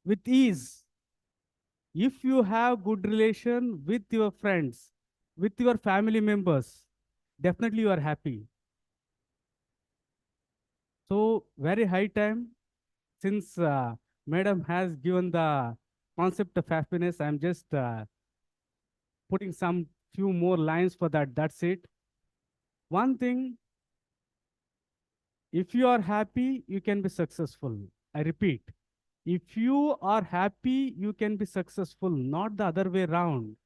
with ease. If you have good relation with your friends, with your family members, definitely you are happy. So very high time, since madam has given the concept of happiness, I'm just putting some few more lines for that. That's it. One thing, if you are happy, you can be successful. I repeat, if you are happy, you can be successful, not the other way around.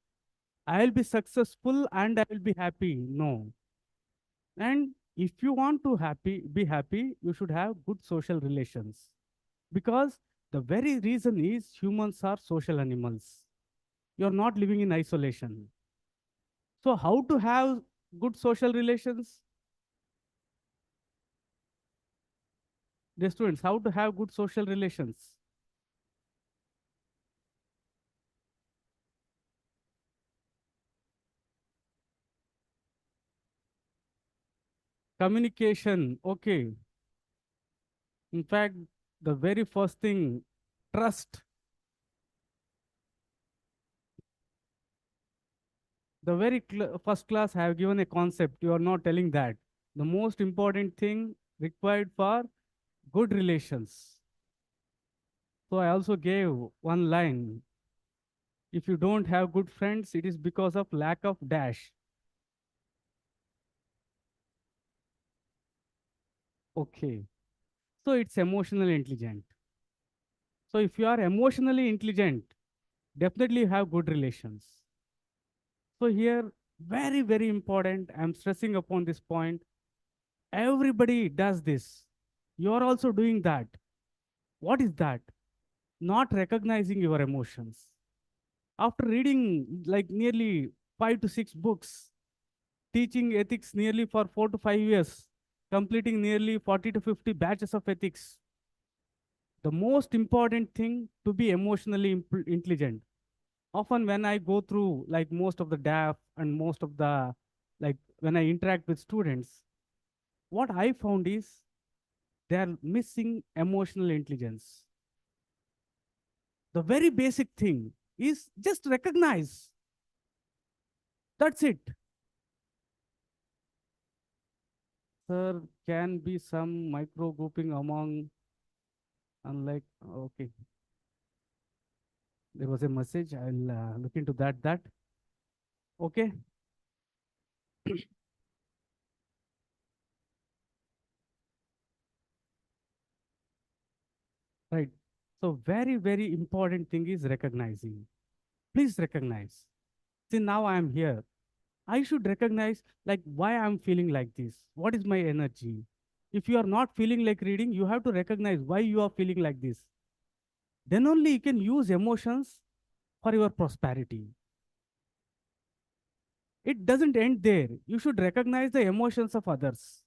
I'll be successful and I will be happy. No. And if you want to be happy, you should have good social relations. Because the very reason is humans are social animals. You're not living in isolation. So how to have good social relations? The students, how to have good social relations? Communication, okay. In fact, the very first thing, trust. The very first class I have given a concept. You are not telling that. The most important thing required for good relations. So I also gave one line. If you don't have good friends, it is because of lack of dash. Okay. So it's emotionally intelligent. So if you are emotionally intelligent, definitely you have good relations. So here, very, very important. I'm stressing upon this point. Everybody does this. You are also doing that. What is that? Not recognizing your emotions. After reading like nearly 5 to 6 books, teaching ethics nearly for 4 to 5 years, completing nearly 40 to 50 batches of ethics, the most important thing to be emotionally intelligent. Often when I go through like most of the DAF and most of the like when I interact with students, what I found is they are missing emotional intelligence. The very basic thing is just recognize. That's it. Sir, can be some micro grouping among, unlike, okay, there was a message. I'll look into that. Okay, right. So very, very important thing is recognizing. Please recognize. See, now I am here. I should recognize like why I'm feeling like this. What is my energy? If you are not feeling like reading, you have to recognize why you are feeling like this. Then only you can use emotions for your prosperity. It doesn't end there. You should recognize the emotions of others.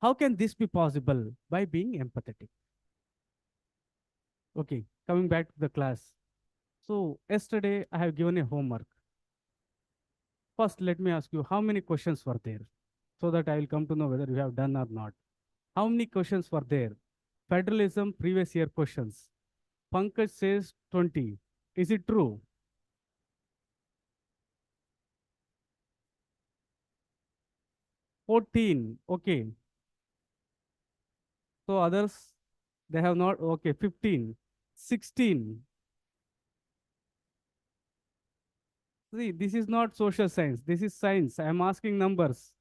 How can this be possible? By being empathetic. Okay, coming back to the class. So, yesterday I have given a homework. First, let me ask you how many questions were there so that I will come to know whether you have done or not. How many questions were there? Federalism previous year questions. Pankaj says 20. Is it true? 14. Okay. So others, they have not. Okay. 15. 16. See, this is not social science. This is science. I am asking numbers.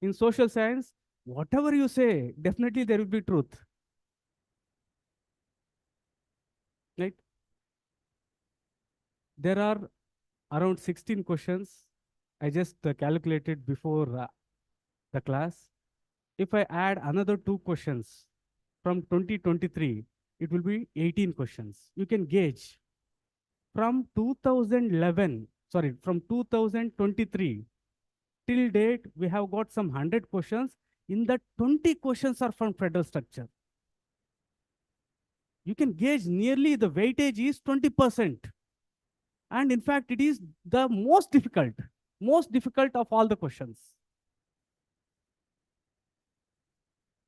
In social science, whatever you say, definitely there will be truth. Right? There are around 16 questions. I just calculated before the class. If I add another two questions from 2023, it will be 18 questions. You can gauge from 2011, sorry, from 2023 till date, we have got some 100 questions. In that, 20 questions are from federal structure. You can gauge nearly the weightage is 20%. And in fact, it is the most difficult of all the questions,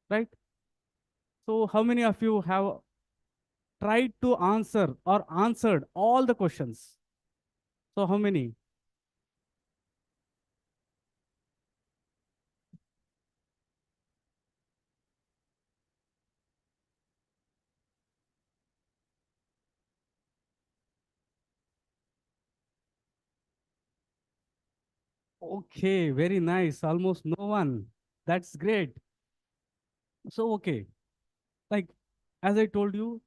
right? So how many of you have tried to answer or answered all the questions? So how many? Okay, very nice. Almost no one. That's great. So, okay, like as I told you,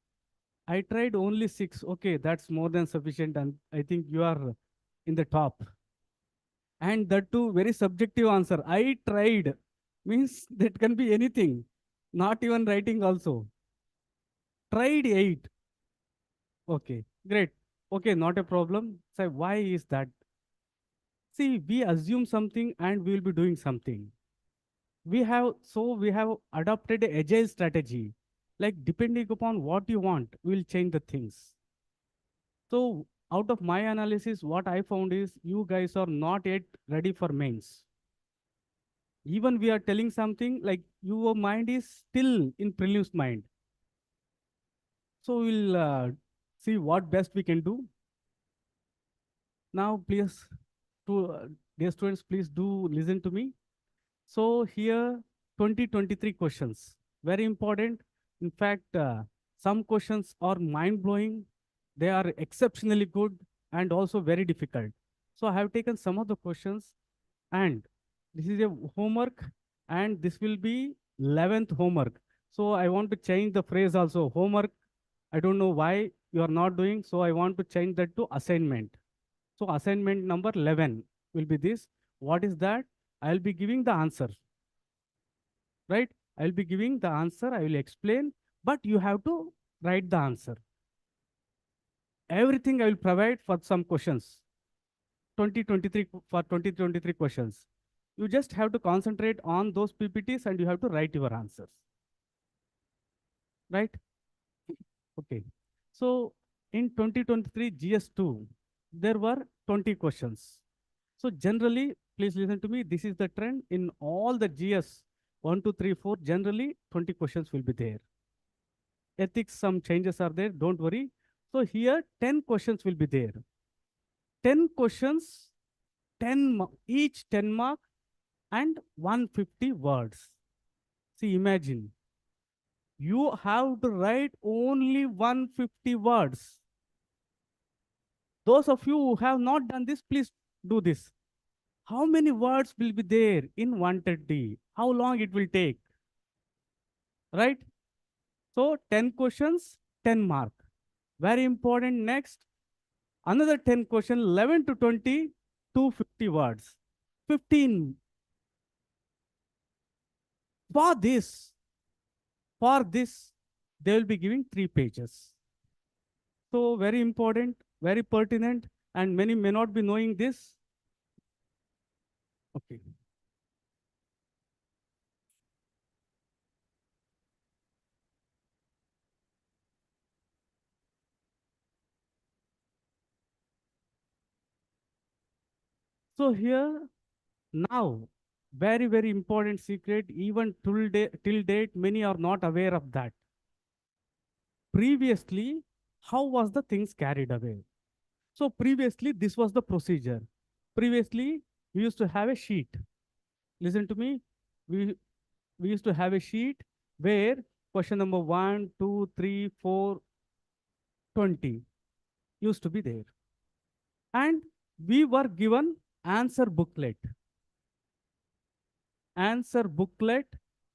I tried only six. Okay, that's more than sufficient. And I think you are in the top. And that too, very subjective answer. I tried means that can be anything, not even writing also. Tried eight. Okay, great. Okay, not a problem. So, why is that? See, we assume something and we will be doing something. We have adopted a agile strategy, like depending upon what you want we'll change the things. So out of my analysis what I found is you guys are not yet ready for mains. Even we are telling something like your mind is still in prelims mind. So we'll see what best we can do. Now please, to dear students, please do listen to me. So here 2023 questions, very important. In fact, some questions are mind blowing. They are exceptionally good and also very difficult. So I have taken some of the questions and this is a homework and this will be 11th homework. So I want to change the phrase also homework. I don't know why you are not doing. So I want to change that to assignment. So assignment number 11 will be this. What is that? I'll be giving the answer, right? I'll be giving the answer, I will explain, but you have to write the answer. Everything I will provide for some questions. 2023 for 2023 questions. You just have to concentrate on those PPTs and you have to write your answers. Right? Okay. So in 2023 GS2, there were 20 questions. So generally, please listen to me. This is the trend in all the GS 1, 2, 3, 4. Generally, 20 questions will be there. Ethics, some changes are there. Don't worry. So here, 10 questions will be there. 10 questions, each 10 mark and 150 words. See, imagine. You have to write only 150 words. Those of you who have not done this, please do this. How many words will be there in 130? How long it will take? Right? So 10 questions, 10 mark. Very important. Next, another 10 question, 11 to 20, 250 words. 15. For this, they will be giving 3 pages. So very important, very pertinent, and many may not be knowing this. Okay. So here, now, very, very important secret, even till date, many are not aware of that. Previously, how was the things carried away? So previously, this was the procedure. Previously, we used to have a sheet. Listen to me. We, we used to have a sheet where question number 1, 2, 3, 4, 20 used to be there. And we were given answer booklet. Answer booklet,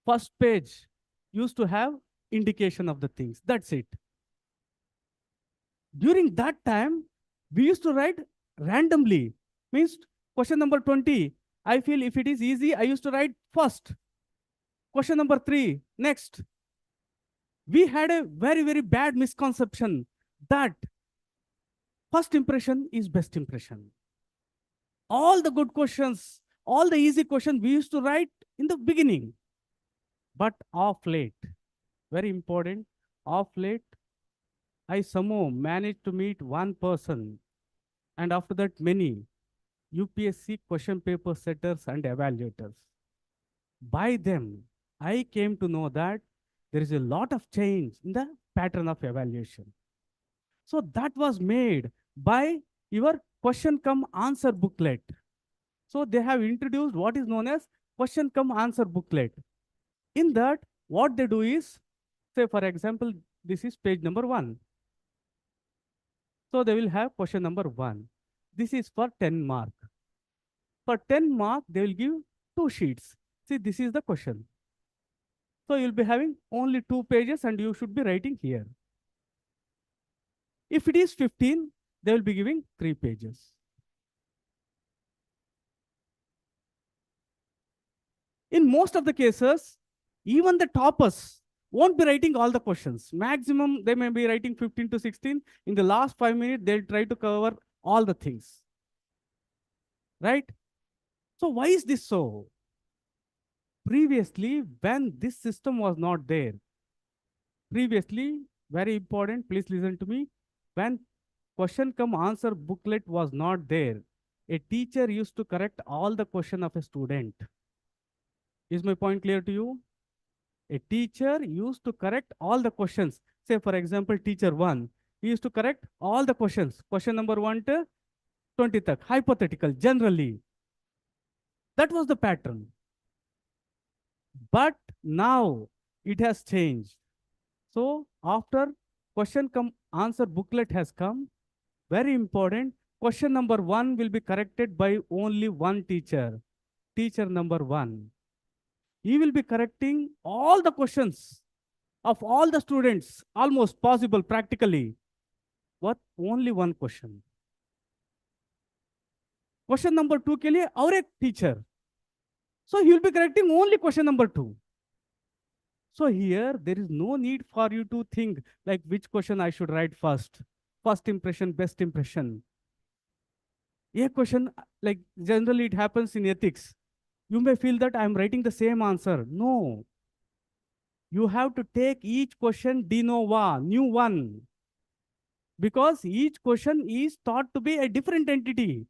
first page used to have indication of the things. That's it. During that time, we used to write randomly. Means question number 20, I feel if it is easy, I used to write first. Question number 3, next. We had a very, very bad misconception that first impression is best impression. All the good questions, all the easy questions we used to write in the beginning. But of late, very important, of late, I somehow managed to meet one person, and after that, many UPSC question paper setters and evaluators. By them, I came to know that there is a lot of change in the pattern of evaluation. So that was made by your question come answer booklet. So they have introduced what is known as question come answer booklet. In that, what they do is, say for example, this is page number 1. So they will have question number 1. This is for 10 mark. For 10 mark, they will give 2 sheets. See, this is the question. So you'll be having only 2 pages and you should be writing here. If it is 15, they will be giving 3 pages. In most of the cases, even the toppers won't be writing all the questions. Maximum, they may be writing 15 to 16. In the last 5 minutes, they'll try to cover all the things. Right? So why is this so? Previously, when this system was not there, previously, very important, please listen to me. When question come answer booklet was not there, a teacher used to correct all the question of a student. Is my point clear to you? A teacher used to correct all the questions. Say, for example, teacher 1, he used to correct all the questions. Question number 1 to 20 tak, hypothetical, generally. That was the pattern. But now it has changed. So after question come answer booklet has come, very important, question number 1 will be corrected by only one teacher, teacher number 1. He will be correcting all the questions of all the students, almost possible practically, but only one question. Question number 2 के लिए और एक teacher. So he will be correcting only question number 2. So here there is no need for you to think like which question I should write first. First impression, best impression. A question, like generally it happens in ethics. You may feel that I am writing the same answer. No. You have to take each question de novo, new one. Because each question is thought to be a different entity,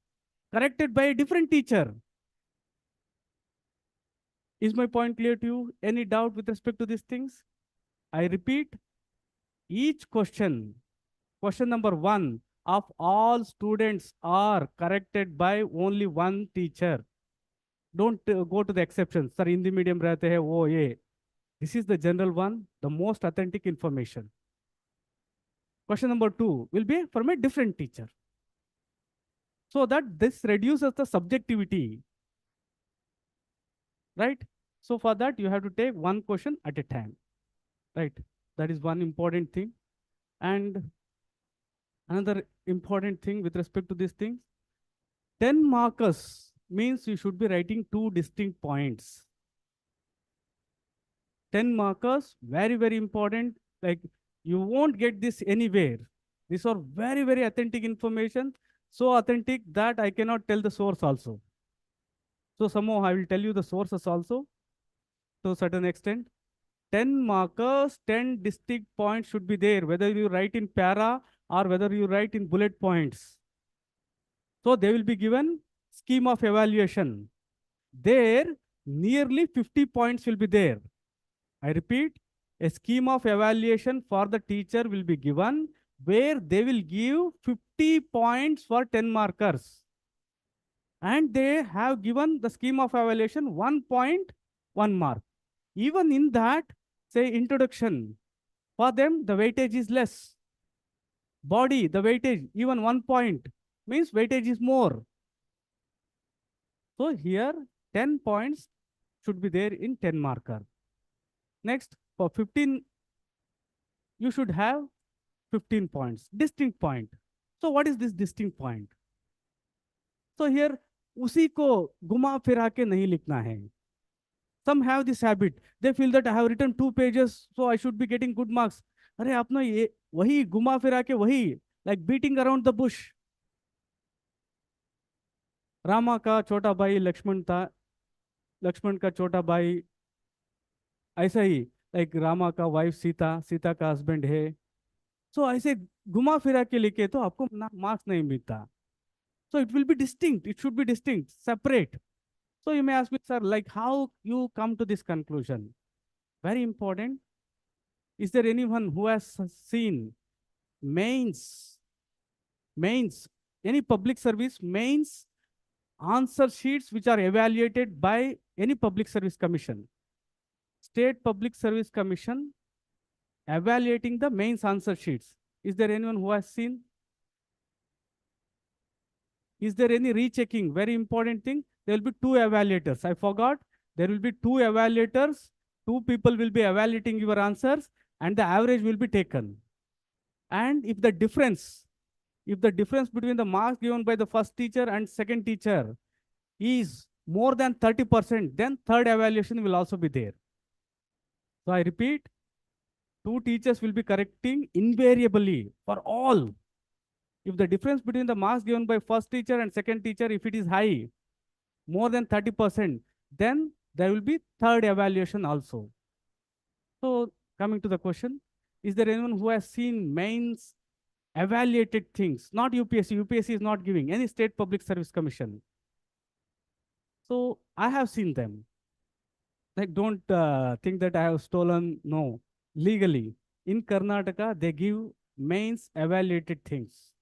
corrected by a different teacher. Is my point clear to you? Any doubt with respect to these things? I repeat, each question, question number 1 of all students are corrected by only one teacher. Don't go to the exceptions. Sir, Hindi medium रहते हैं वो ये. This is the general one, the most authentic information. Question number 2 will be from a different teacher. So that this reduces the subjectivity. Right? So for that, you have to take one question at a time. Right? That is one important thing. And another important thing with respect to these things, 10 markers means you should be writing 2 distinct points. 10 markers, very, very important. Like you won't get this anywhere. These are very, very authentic information. So authentic that I cannot tell the source also. So somehow I will tell you the sources also to a certain extent. 10 markers, 10 distinct points should be there, whether you write in para or whether you write in bullet points. So they will be given scheme of evaluation. There, nearly 50 points will be there. I repeat, a scheme of evaluation for the teacher will be given where they will give 50 points for 10 markers. And they have given the scheme of evaluation 1.1 mark. Even in that, say introduction, for them the weightage is less. Body, the weightage, even 1 point means weightage is more. So here 10 points should be there in 10 marker. Next, for 15, you should have 15 points, distinct point. So what is this distinct point? So here, उसी को घुमा फिरा के नहीं लिखना है. Some have this habit. They feel that I have written 2 pages, so I should be getting good marks. अरे आप ना ये वही घुमा फिरा के वही, like beating around the bush. Rama का छोटा भाई लक्ष्मण था, लक्ष्मण का छोटा भाई, ऐसा ही लाइक रामा का वाइफ सीता, सीता का हस्बैंड है. सो ऐसे घुमा फिरा के लिखे तो आपको मार्क्स नहीं मिलता. So it will be distinct. It should be distinct, separate. So you may ask me, sir, like how you come to this conclusion? Very important. Is there anyone who has seen mains, mains, any public service mains answer sheets which are evaluated by any public service commission? State Public Service Commission evaluating the mains answer sheets. Is there anyone who has seen? Is there any rechecking? Very important thing. There will be two evaluators. I forgot. There will be two evaluators. Two people will be evaluating your answers and the average will be taken. And if the difference between the marks given by the first teacher and second teacher is more than 30%, then third evaluation will also be there. So I repeat, two teachers will be correcting invariably for all. If the difference between the marks given by first teacher and second teacher, if it is high, more than 30%, then there will be third evaluation also. So coming to the question, is there anyone who has seen mains evaluated things? Not UPSC. UPSC is not giving, any state public service commission. So I have seen them. Like, don't think that I have stolen. No, legally in Karnataka they give mains evaluated things.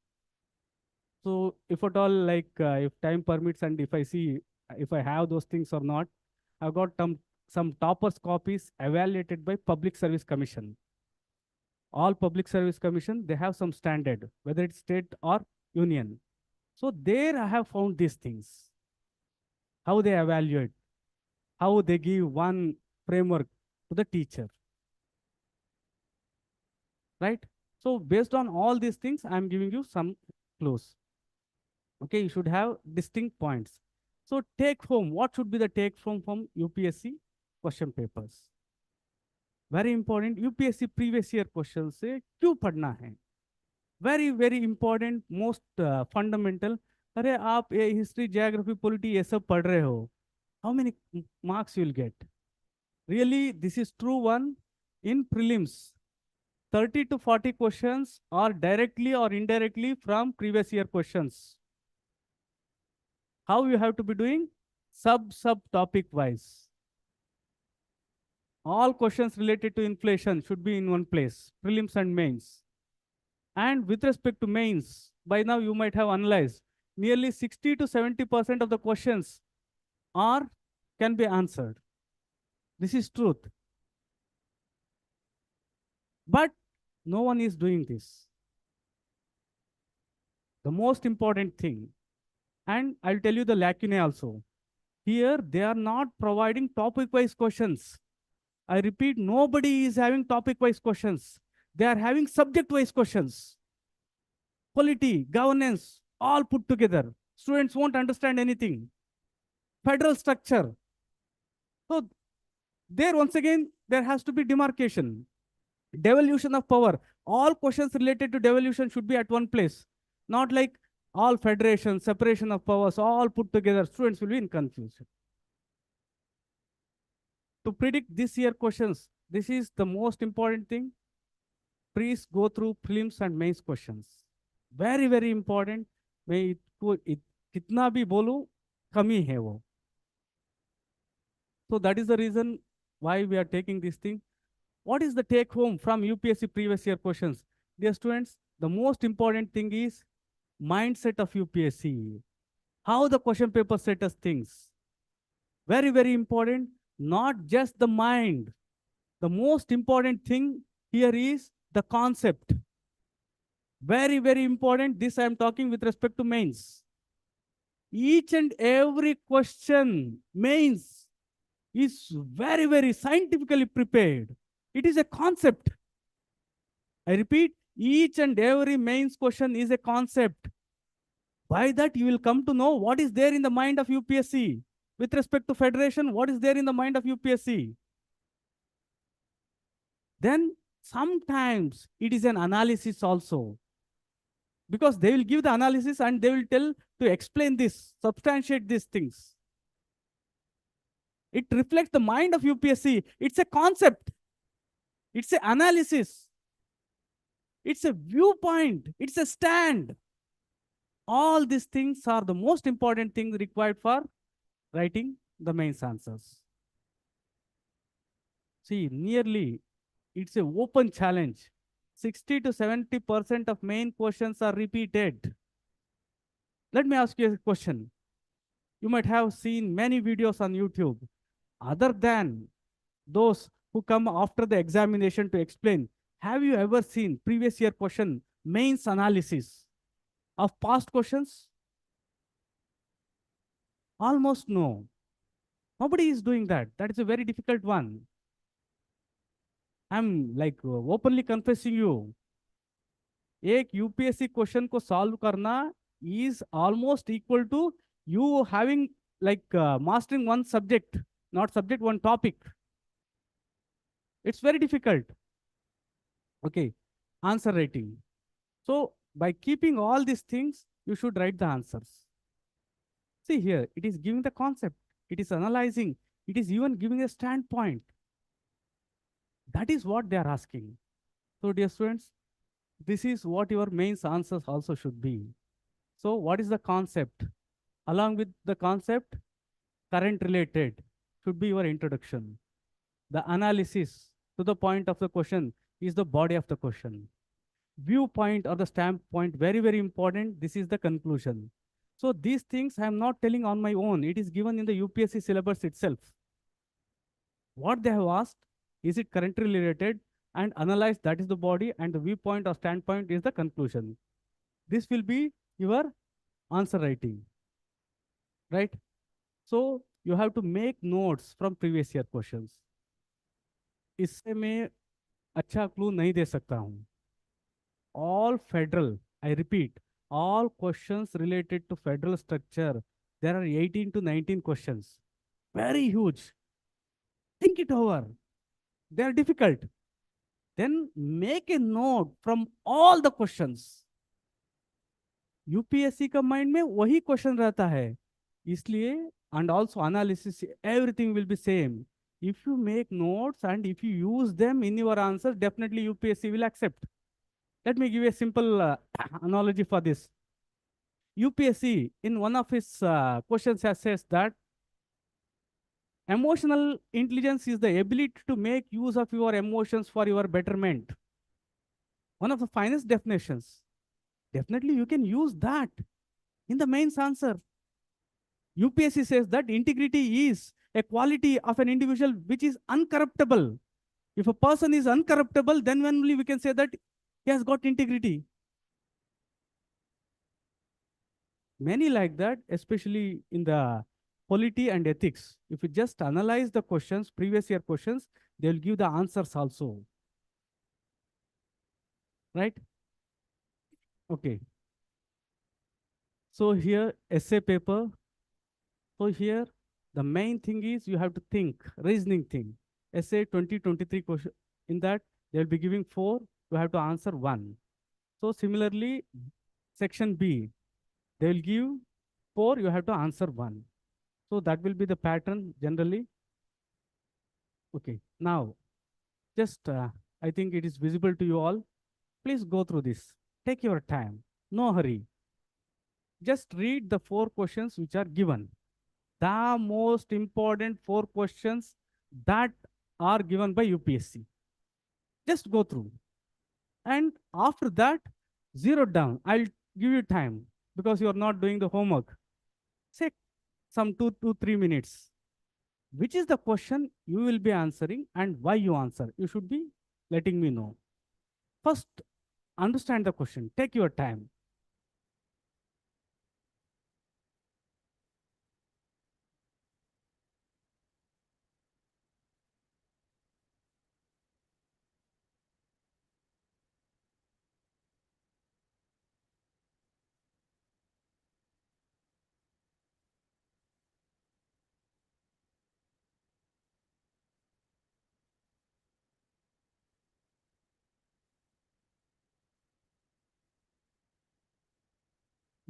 So if at all, like if time permits and if I see if I have those things or not, I've got some toppers copies evaluated by Public Service Commission. All Public Service Commission, they have some standard, whether it's state or union. So there I have found these things. How they evaluate, how they give one framework to the teacher. Right? So based on all these things, I'm giving you some clues. Okay, you should have distinct points. So take home, what should be the take home from UPSC question papers? Very important, UPSC previous year questions से क्यों पढ़ना है? Very important, most fundamental. अरे आप ये history, geography, polity ये सब पढ़ रहे हो. How many marks you will get? Really, this is true one. In prelims, 30 to 40 questions are directly or indirectly from previous year questions. How you have to be doing? Sub topic wise. All questions related to inflation should be in one place, prelims and mains. And with respect to mains, by now you might have analyzed, nearly 60 to 70% of the questions can be answered. This is truth. But no one is doing this. The most important thing, and I'll tell you the lacunae also. Here, they are not providing topic-wise questions. I repeat, nobody is having topic-wise questions. They are having subject-wise questions. Polity, governance, all put together. Students won't understand anything. Federal structure. So there, once again, there has to be demarcation. Devolution of power. All questions related to devolution should be at one place. Not like all federation, separation of powers, all put together. Students will be in confusion. To predict this year questions, this is the most important thing. Please go through prelims and mains questions. Very important. मैं कितना भी बोलूं कमी है वो. So that is the reason why we are taking this thing. What is the take home from UPSC previous year questions? Dear students, the most important thing is mindset of UPSC. How the question paper set us things. Very important. Not just the mind. The most important thing here is the concept. Very important. This I am talking with respect to mains. Each and every question, mains, is very scientifically prepared. It is a concept. I repeat, each and every mains question is a concept. By that, you will come to know what is there in the mind of UPSC. With respect to federation, what is there in the mind of UPSC? Then sometimes it is an analysis also. Because they will give the analysis and they will tell to explain this, substantiate these things. It reflects the mind of UPSC. It's a concept. It's an analysis. It's a viewpoint. It's a stand. All these things are the most important things required for writing the mains answers. See, nearly It's a open challenge. 60 to 70% of main questions are repeated. Let me ask you a question. You might have seen many videos on YouTube. Other than those who come after the examination to explain, have you ever seen previous year question mains analysis of past questions? Almost no. Nobody is doing that. That is a very difficult one. I'm like openly confessing you. एक UPSC question को solve करना is almost equal to you having like mastering one subject, not subject, one topic. It's very difficult. Okay, answer writing. So by keeping all these things, you should write the answers. See here, it is giving the concept, it is analyzing, it is even giving a standpoint. That is what they are asking. So dear students, this is what your mains answers also should be. So what is the concept? Along with the concept, current related should be your introduction. The analysis to the point of the question is the body of the question. Viewpoint or the stamp point, very, very important. This is the conclusion. So these things I am not telling on my own. It is given in the UPSC syllabus itself. What they have asked, is it currently related, and analyze, that is the body, and the viewpoint or standpoint is the conclusion. This will be your answer writing, right? So you have to make notes from previous year questions. इससे मैं अच्छा clue नहीं दे सकता हूँ. All federal, I repeat, all questions related to federal structure, there are 18 to 19 questions. Very huge. Think it over. They are difficult. Then make a note from all the questions. UPSC का mind में वही question रहता है, इसलिए and also analysis, everything will be same. If you make notes and if you use them in your answers, definitely UPSC will accept. Let me give you a simple analogy for this. UPSC in one of his questions has says that emotional intelligence is the ability to make use of your emotions for your betterment. One of the finest definitions. Definitely you can use that in the mains answer. UPSC says that integrity is a quality of an individual which is uncorruptible. If a person is uncorruptible, then only we can say that he has got integrity. Many like that, especially in the polity and ethics. If you just analyze the questions, previous year questions, they will give the answers also. Right? Okay. So here, essay paper. So here, the main thing is you have to think, reasoning thing. Essay 2023 question. In that, they will be giving 4. You have to answer 1. So similarly, section B, they will give 4. You have to answer 1. So that will be the pattern generally. Okay. Now, just I think it is visible to you all. Please go through this. Take your time. No hurry. Just read the 4 questions which are given. The most important 4 questions that are given by UPSC. Just go through. And after that, zero down. I'll give you time because you are not doing the homework. Say some 2 to 3 minutes. Which is the question you will be answering and why you answer? You should be letting me know. First, understand the question. Take your time.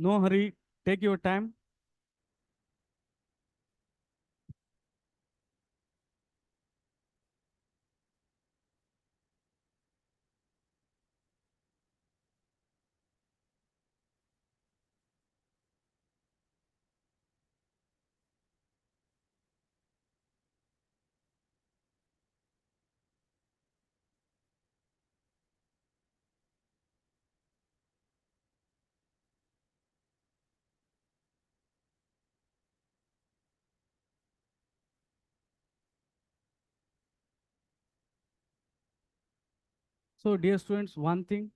No hurry. Take your time. So dear students, one thing,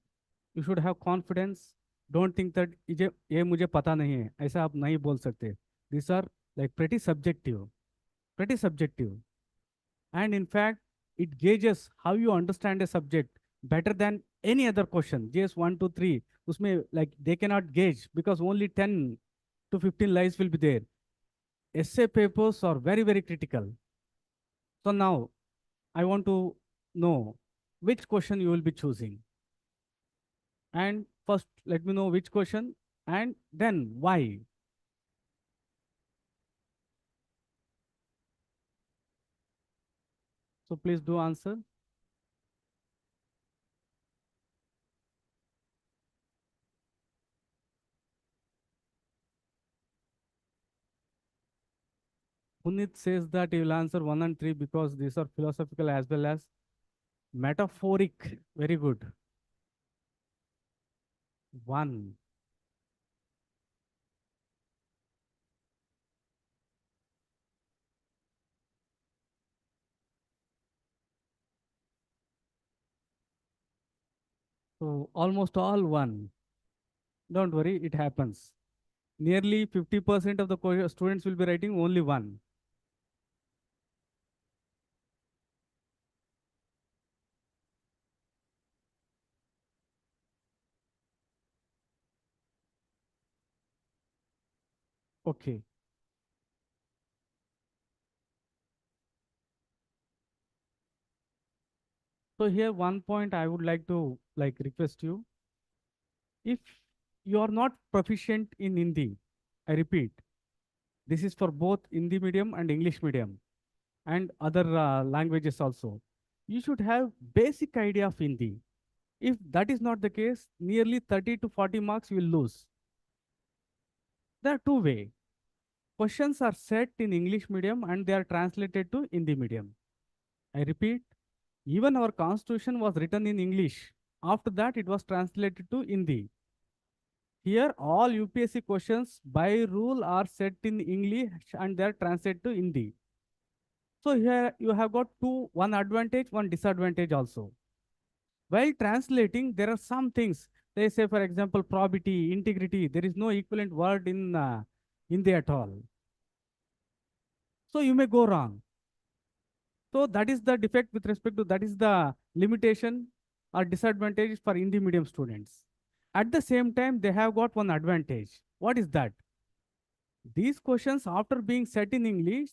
you should have confidence. Don't think that ये मुझे पता नहीं है, ऐसा आप नहीं बोल सकते. These are like pretty subjective. And in fact, it gauges how you understand a subject better than any other question. JS 1, 2, 3, usme like they cannot gauge because only 10 to 15 lies will be there. Essay papers are very, very critical. So now I want to know which question you will be choosing. And first, let me know which question and then why. So please do answer. Punit says that he will answer 1 and 3 because these are philosophical as well as metaphoric. Very good. 1. So almost all 1. Don't worry, it happens. Nearly 50% of the students will be writing only 1. Okay. So here one point I would like to like request you. If you are not proficient in Hindi, I repeat, this is for both Hindi medium and English medium and other languages also. You should have basic idea of Hindi. If that is not the case, nearly 30 to 40 marks you will lose. There are two ways. Questions are set in English medium and they are translated to Hindi medium. I repeat, even our constitution was written in English. After that, it was translated to Hindi. Here, all UPSC questions by rule are set in English and they are translated to Hindi. So here you have got one advantage, one disadvantage also. While translating, there are some things. They say, for example, probity, integrity. There is no equivalent word in Hindi at all. So you may go wrong. So that is the defect with respect to that is the limitation or disadvantage for Hindi medium students. At the same time, they have got one advantage. What is that? These questions, after being set in English,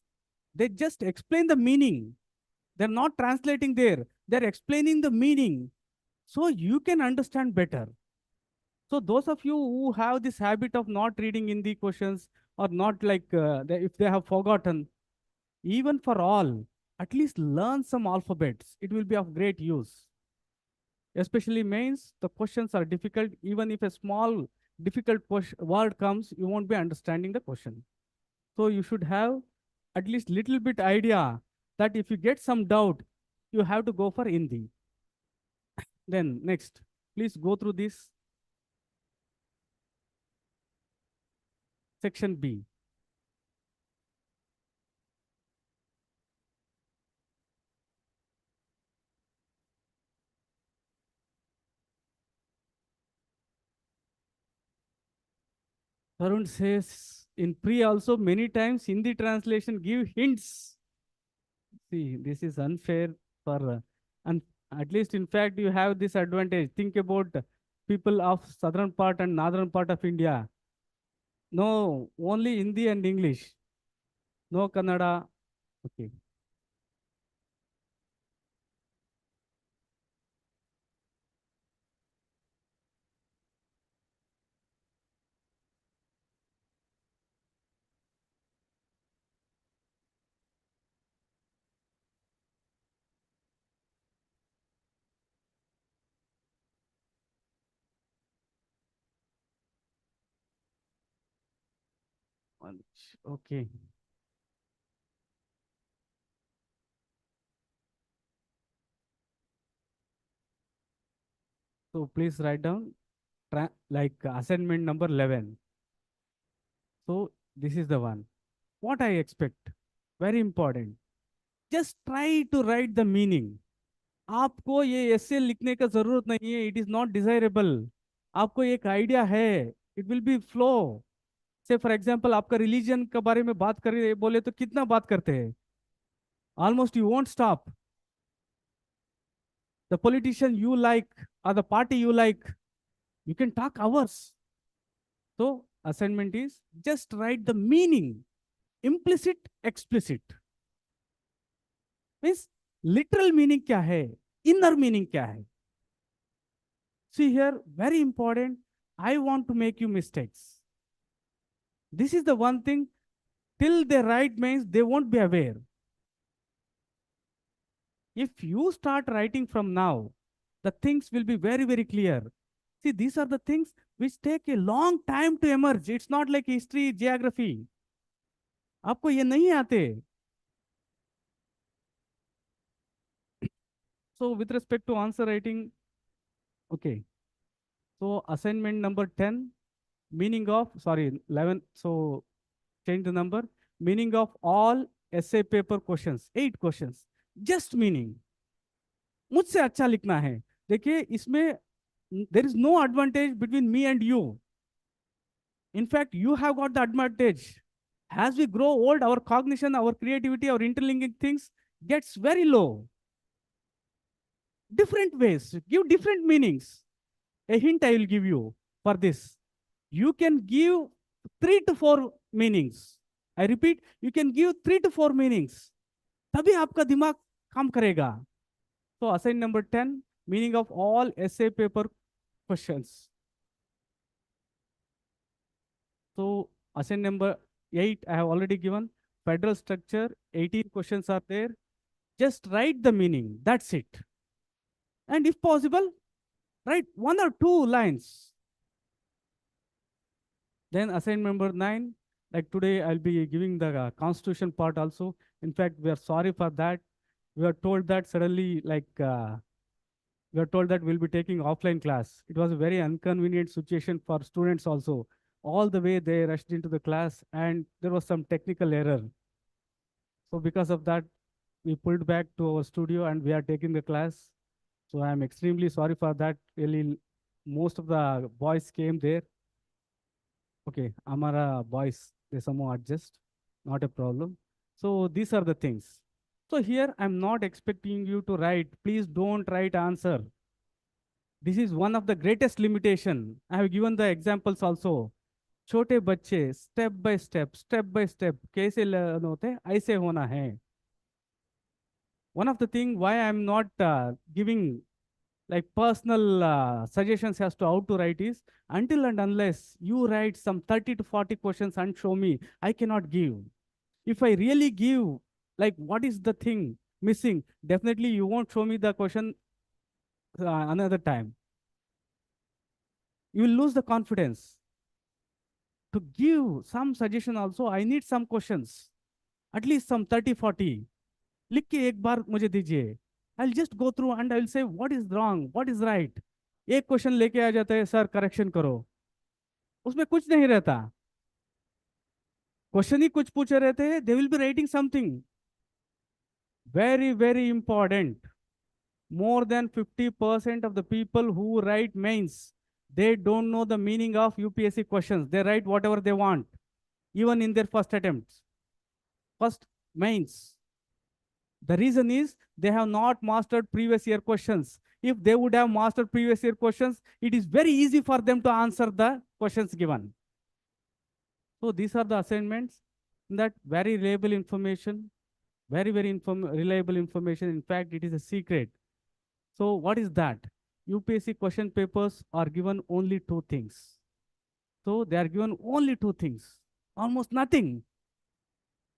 they just explain the meaning. They're not translating there. They're explaining the meaning. So you can understand better. So those of you who have this habit of not reading Hindi questions or not like if they have forgotten, even for all, at least learn some alphabets. It will be of great use. Especially mains, the questions are difficult. Even if a small difficult word comes, you won't be understanding the question. So you should have at least little bit idea that if you get some doubt, you have to go for Hindi. Then next, please go through this section B. Tarun says in pre also many times Hindi translation give hints. See, this is unfair for, and at least in fact you have this advantage. Think about people of southern part and northern part of India. No, only Hindi and English. No Kannada. Okay. Okay. So please write down like assignment number 11. So this is the one. What I expect, very important. Just try to write the meaning. आपको ये ऐसे लिखने का जरूरत नहीं है, it is not desirable. आपको एक आइडिया है, इट विल बी फ्लो। से फॉर एग्जाम्पल आपका रिलीजन के बारे में बात करें बोले तो कितना बात करते हैं, almost you won't stop. The politician you like or the party you like, you can talk hours. So assignment is just write the meaning, implicit explicit, means literal meaning क्या है, inner meaning क्या है. See here, very important, I want to make you mistakes. This is the one thing, till they write means they won't be aware. If you start writing from now, the things will be very, very clear. See, these are the things which take a long time to emerge. It's not like history, geography. आपको ये नहीं आते. So with respect to answer writing, okay. So assignment number 10, meaning of, sorry, 11. So change the number. Meaning of all essay paper questions, 8 questions. Just meaning. मुझसे अच्छा लिखना है. देखिए इसमें there is no advantage between me and you. In fact, you have got the advantage. As we grow old, our cognition, our creativity, our interlinking things gets very low. Different ways, give different meanings. A hint I will give you for this. You can give 3 to 4 meanings. I repeat, you can give 3 to 4 meanings. तभी आपका दिमाग काम करेगा. So assign number 10, meaning of all essay paper questions. So assign number 8, I have already given. Federal structure, 18 questions are there. Just write the meaning, that's it. And if possible, write 1 or 2 lines. Then assignment number 9, like today I'll be giving the constitution part also. In fact, we are sorry for that. We are told that suddenly, we are told that we'll be taking offline class. It was a very inconvenient situation for students also. All the way they rushed into the class and there was some technical error. So because of that, we pulled back to our studio and we are taking the class. So I'm extremely sorry for that. Really, most of the boys came there. Okay, Amara boys, they somehow adjust, not a problem. So these are the things. So here I'm not expecting you to write. Please don't write answer. This is one of the greatest limitation. I have given the examples also. छोटे बच्चे step by step कैसे होते हैं, ऐसे होना है. One of the thing why I'm not giving like personal suggestions as to how to write is, until and unless you write some 30 to 40 questions and show me, I cannot give. If I really give, like what is the thing missing, definitely you won't show me the question another time. You will lose the confidence. To give some suggestion also, I need some questions, at least some 30, 40. लिख के एक बार मुझे दीजिए. I'll just go through and I'll say what is wrong, what is right. एक question लेके आ जाता है, sir correction करो. उसमें कुछ नहीं रहता. क्वेश्चन ही कुछ पूछे रहते हैं. They will be writing something. Very, very important. More than 50% of the people who write mains, they don't know the meaning of UPSC questions. They write whatever they want, even in their first attempts. First mains. The reason is they have not mastered previous year questions. If they would have mastered previous year questions, it is very easy for them to answer the questions given. So these are the assignments. That very reliable information, very, very reliable information. In fact, it is a secret. So what is that? UPSC question papers are given only 2 things. So they are given only 2 things, almost nothing.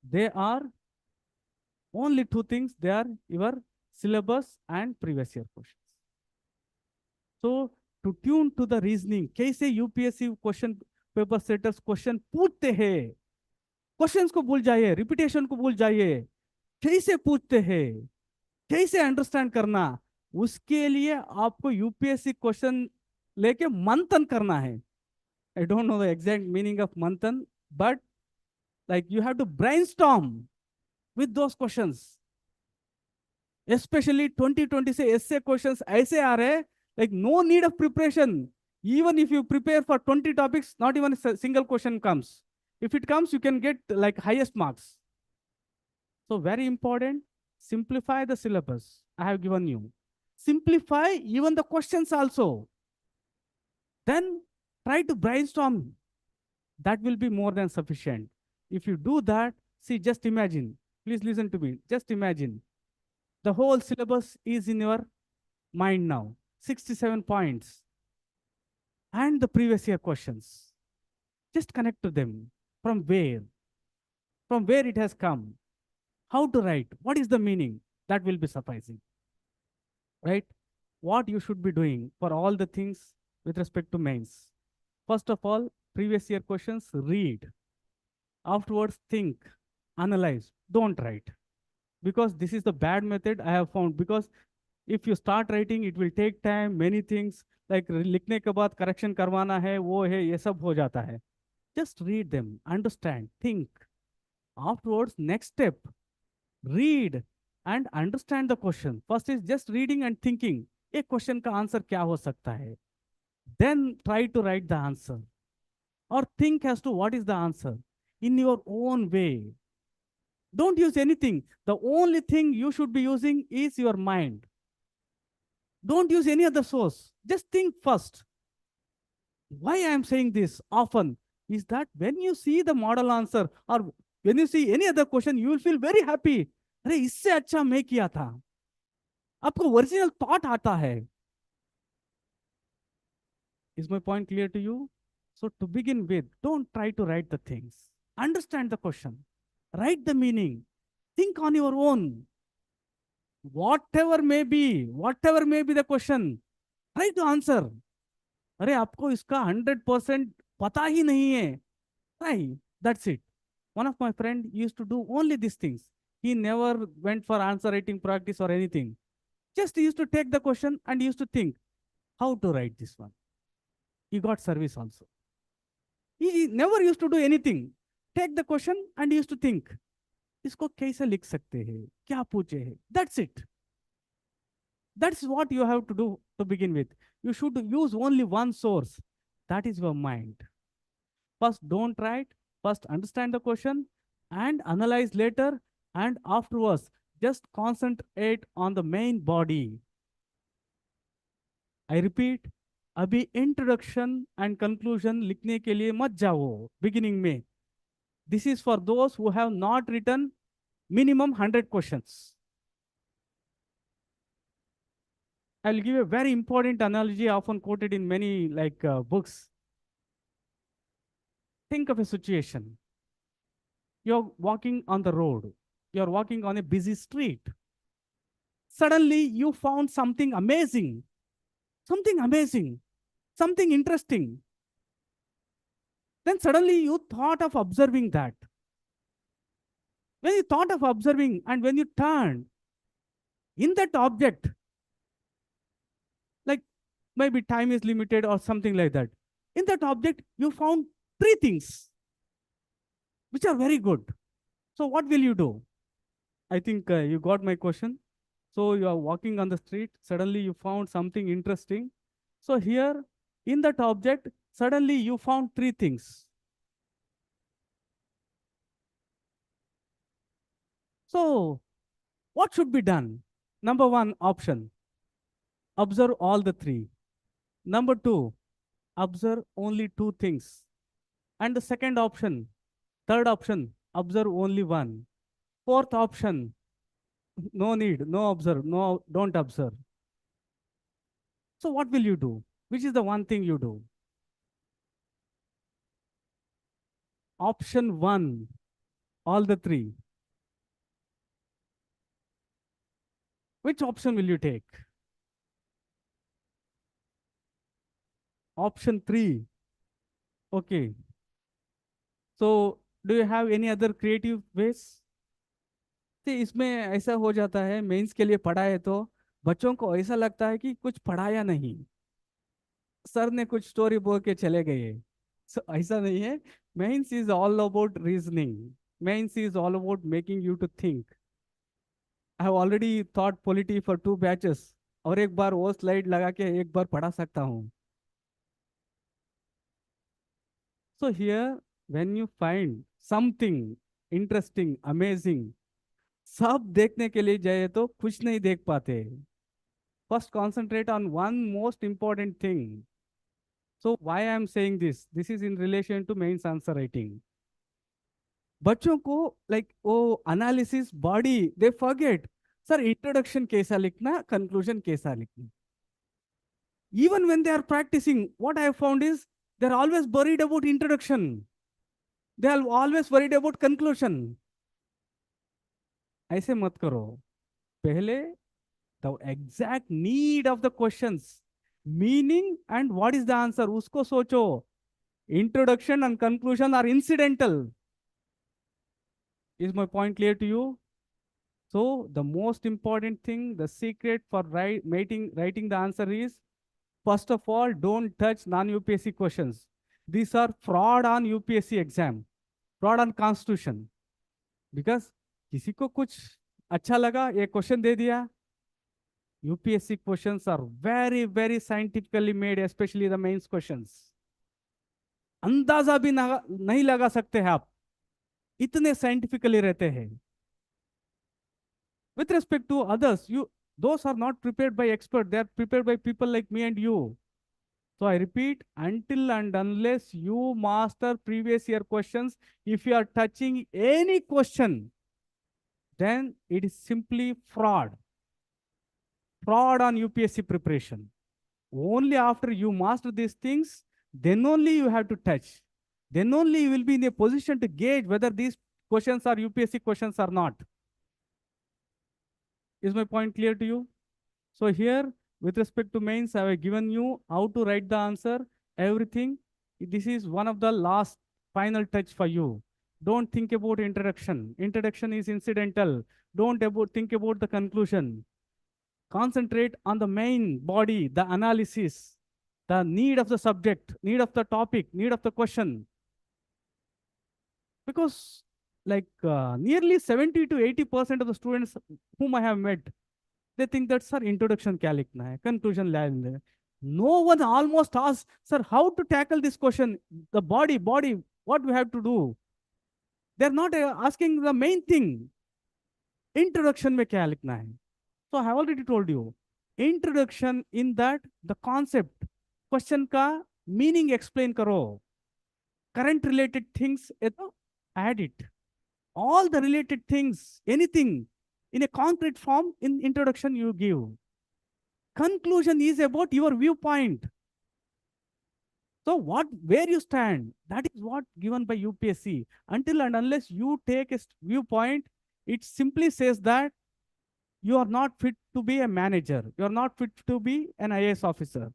They are only 2 things. They are your syllabus and previous year questions. So to tune to the reasoning, कैसे UPSC question paper setters question पूछते हैं, questions को भूल जाइए, repetition को भूल जाइए, कैसे पूछते हैं, कैसे अंडरस्टैंड करना, उसके लिए आपको यूपीएससी क्वेश्चन लेके मंथन करना है. I don't know the exact meaning of मंथन, but like you have to brainstorm with those questions. Specially 2020 से ऐसे क्वेश्चंस ऐसे आ रहे हैं, like no need of preparation. Even if you prepare for 20 topics, not even a single question comes. If it comes, you can get like highest marks. So very important, simplify the syllabus I have given you. Simplify even the questions also. Then try to brainstorm. That will be more than sufficient. If you do that, see, just imagine. Please listen to me. Just imagine. The whole syllabus is in your mind now. 67 points. And the previous year questions. Just connect to them. From where? From where it has come? How to write? What is the meaning? That will be sufficing. Right? What you should be doing for all the things with respect to mains. First of all, previous year questions, read. Afterwards, think, analyze. Don't write. Because this is the bad method I have found. Because if you start writing, it will take time, many things. Like लिखने के बाद correction करवाना है, वो है, ये सब हो जाता है. Just read them, understand, think. Afterwards, next step, read and understand the question. First is just reading and thinking. एक question का answer क्या हो सकता है? Then try to write the answer. Or think as to what is the answer in your own way. Don't use anything. The only thing you should be using is your mind. Don't use any other source. Just think first. Why I am saying this often is that when you see the model answer or when you see any other question, you will feel very happy. अरे इससे अच्छा मैं किया था. आपको original thought आता है. Is my point clear to you? So to begin with, don't try to write the things. Understand the question. Write the meaning. Think on your own. Whatever may be the question, try to answer. अरे आपको इसका 100% पता ही नहीं है. Try. That's it. One of my friend used to do only these things. He never went for answer writing practice or anything. Just he used to take the question and he used to think how to write this one. He got service also. He never used to do anything. Take the question and he used to think. इसको कैसे लिख सकते हैं? क्या पूछे हैं? That's it. That's what you have to do to begin with. You should use only one source. That is your mind. First, don't write. First, understand the question and analyze later. And afterwards, just concentrate on the main body. I repeat, अभी introduction and conclusion लिखने के लिए मत जाओ beginning में. This is for those who have not written minimum 100 questions. I'll give a very important analogy often quoted in many books. Think of a situation. You're walking on the road. You're walking on a busy street. Suddenly you found something amazing, something interesting. Then suddenly you thought of observing that. When you thought of observing and when you turned in that object, like maybe time is limited or something like that. In that object, you found 3 things which are very good. So what will you do? I think you got my question. So you are walking on the street, suddenly you found something interesting. So here in that object, suddenly you found 3 things. So what should be done? Number 1 option, observe all the 3. Number 2, observe only 2 things. And the second option, third option, observe only 1. Fourth option, no need, no observe, no, don't observe. So what will you do? Which is the one thing you do? Option 1, all the 3. Which option will you take? Option 3. Okay. So do you have any other creative ways? तो इसमें ऐसा हो जाता है, mains के लिए पढ़ा है तो बच्चों को ऐसा लगता है कि कुछ पढ़ाया नहीं, सर ने कुछ स्टोरी बोल के चले गए. So, ऐसा नहीं है. Mains is all about reasoning. Mains is all about making you to think. I have already taught polity for 2 batches. और एक बार वो स्लाइड लगा के एक बार पढ़ा सकता हूँ. So here, when you find something interesting, amazing, सब देखने के लिए जाए तो कुछ नहीं देख पाते. First, concentrate on one most important thing. So why I am saying this? This is in relation to mains answer writing. बच्चों को वो analysis body they forget. Sir introduction कैसा लिखना, कंक्लूजन कैसा लिखना. Even when they are practicing, what I have found is they're always worried about introduction. They are always worried about conclusion. ऐसे मत करो. पहले the exact need of the questions, meaning and what is the answer, उसको सोचो. Introduction and conclusion are incidental. Is my point clear to you? So the most important thing, the secret for writing the answer is, first of all, don't touch non-UPSC questions. These are fraud on UPSC exam, fraud on constitution. Because किसी को कुछ अच्छा लगा, ये question दे दिया. UPSC questions are very, very scientifically made, especially the mains questions. अंदाजा भी नहीं लगा सकते हैं आप, इतने साइंटिफिकली रहते हैं. With respect to others, those are not prepared by experts, they are prepared by people like me and you. So I repeat, until and unless you master previous year questions, if you are touching any question, then it is simply fraud. Fraud on UPSC preparation. Only after you master these things, then only you have to touch. Then only you will be in a position to gauge whether these questions are UPSC questions or not. Is my point clear to you? So here, with respect to mains, I have given you how to write the answer, everything. This is one of the last final touch for you. Don't think about introduction. Introduction is incidental. Don't think about the conclusion. Concentrate on the main body, the analysis, the need of the subject, need of the topic, need of the question. Because nearly 70 to 80% of the students whom I have met, they think that, sir, introduction kya likhna hai, conclusion la hai. No one almost asks, sir, how to tackle this question, the body, what we have to do. They're not asking the main thing. Introduction mein kya likhna hai. So I have already told you, introduction in that, the concept, question ka meaning explain karo. Current related things, add it. All the related things, anything, in a concrete form, in introduction you give. Conclusion is about your viewpoint. So where you stand, that is what given by UPSC. Until and unless you take a viewpoint, it simply says that you are not fit to be a manager. You are not fit to be an IAS officer.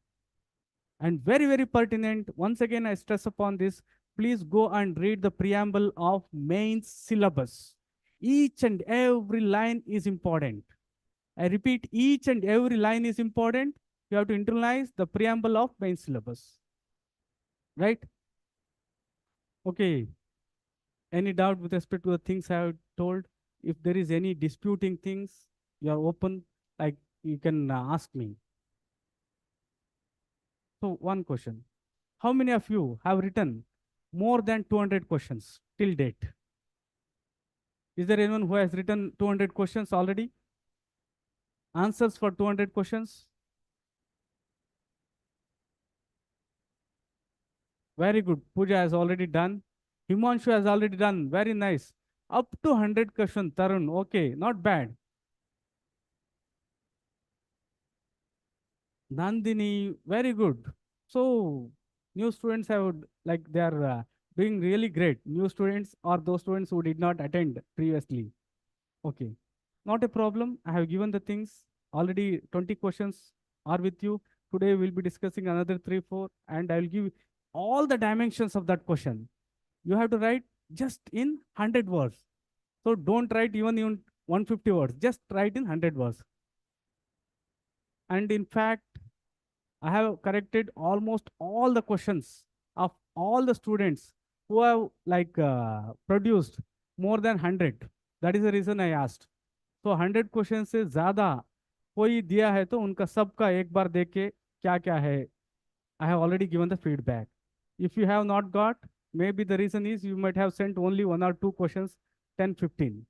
And very, very pertinent, once again, I stress upon this, please go and read the preamble of mains syllabus. Each and every line is important. I repeat, each and every line is important. You have to internalize the preamble of main syllabus. Right? Okay. Any doubt with respect to the things I have told? If there is any disputing things, you are open, like you can ask me. So one question. How many of you have written more than 200 questions till date? Is there anyone who has written 200 questions already? Answers for 200 questions? Very good. Pooja has already done. Himanshu has already done. Very nice. Up to 100 questions, Tarun. Okay, not bad. Nandini, very good. So, new students have, they are doing really great. New students or those students who did not attend previously. Okay, not a problem. I have given the things. Already 20 questions are with you. Today we'll be discussing another 3, 4, and I will give all the dimensions of that question. You have to write just in 100 words. So don't write even in 150 words. Just write in 100 words. And in fact, I have corrected almost all the questions of all the students who have produced more than 100. That is the reason I asked. तो 100 question से ज्यादा कोई दिया है तो उनका सबका एक बार देख के क्या क्या है, I have already given the feedback. If you have not got, maybe the reason is you might have sent only 1 or 2 questions, 10, 15.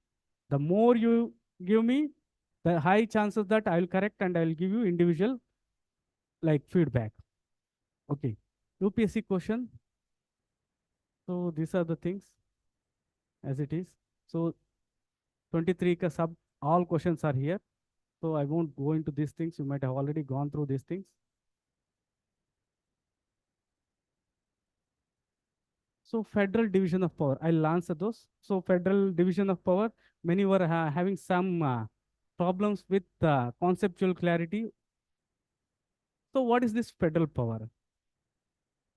The more you give me, the high chances that I will correct and I will give you individual like feedback. Okay. UPSC question. So these are the things as it is. So 23 ka sub, all questions are here. So I won't go into these things. You might have already gone through these things. So federal division of power, I'll answer those. So federal division of power, many were having some problems with conceptual clarity. So what is this federal power?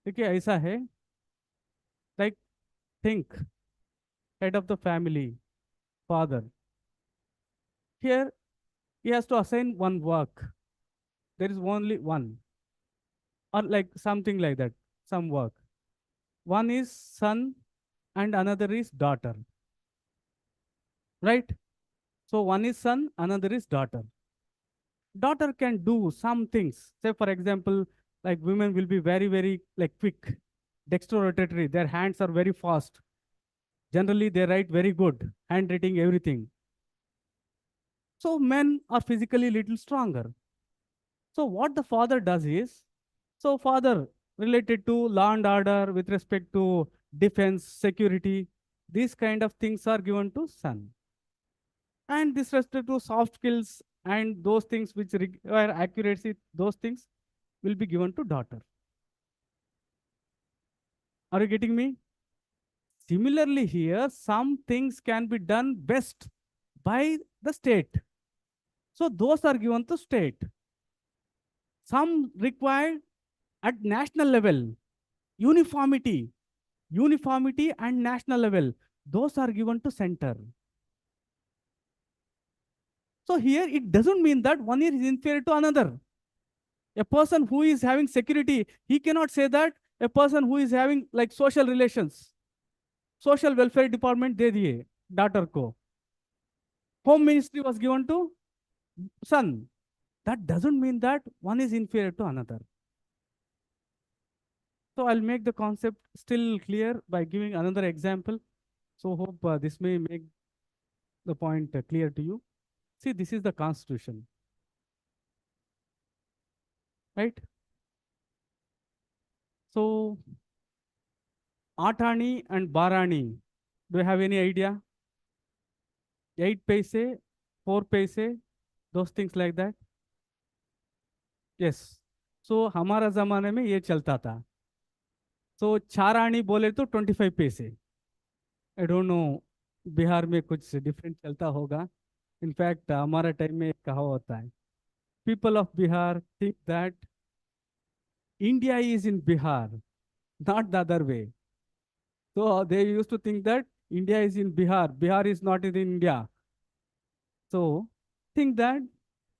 देखिए ऐसा है, like think head of the family, father. Here he has to assign one work. There is only one, or like something like that, some work. One is son and another is daughter, right? So one is son, another is daughter. Daughter can do some things. Say for example, like women will be very, very like quick, dexterotatory. Their hands are very fast. Generally, they write very good, handwriting, everything. So men are physically little stronger. So what the father does is, so father related to law and order with respect to defense, security, these kind of things are given to son. And this respect to soft skills and those things which require accuracy, those things will be given to daughter. Are you getting me? Similarly here, some things can be done best by the state. So those are given to state. Some required at national level, uniformity, uniformity and national level, those are given to center. So here it doesn't mean that one is inferior to another. A person who is having security, he cannot say that a person who is having like social relations, social welfare department de diye daughter ko. Home ministry was given to son. That doesn't mean that one is inferior to another. So I'll make the concept still clear by giving another example. So hope this may make the point clear to you. See, this is the constitution, right? So Atani and Barani, do you have any idea? 8 paise, 4 paise, those things like that. Yes. So हमारा जमाने में ये चलता था. So 4 आनी बोले तो 25 पैसे. I don't know बिहार में कुछ डिफरेंट चलता होगा. इनफैक्ट हमारा टाइम में एक कहा होता है. People of Bihar think that India is in Bihar, not the other way. So they used to think that India is in Bihar, Bihar is not in India. So think that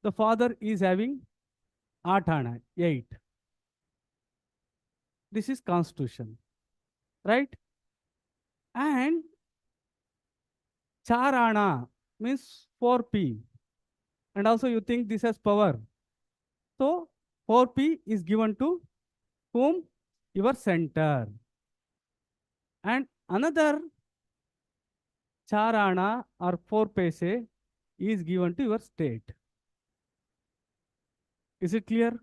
the father is having 8 ana, 8. This is constitution, right? And 4 ana means 4p. And also you think this has power. So 4p is given to whom? Your center. And another 4 ana or 4 paise is given to your state. Is it clear?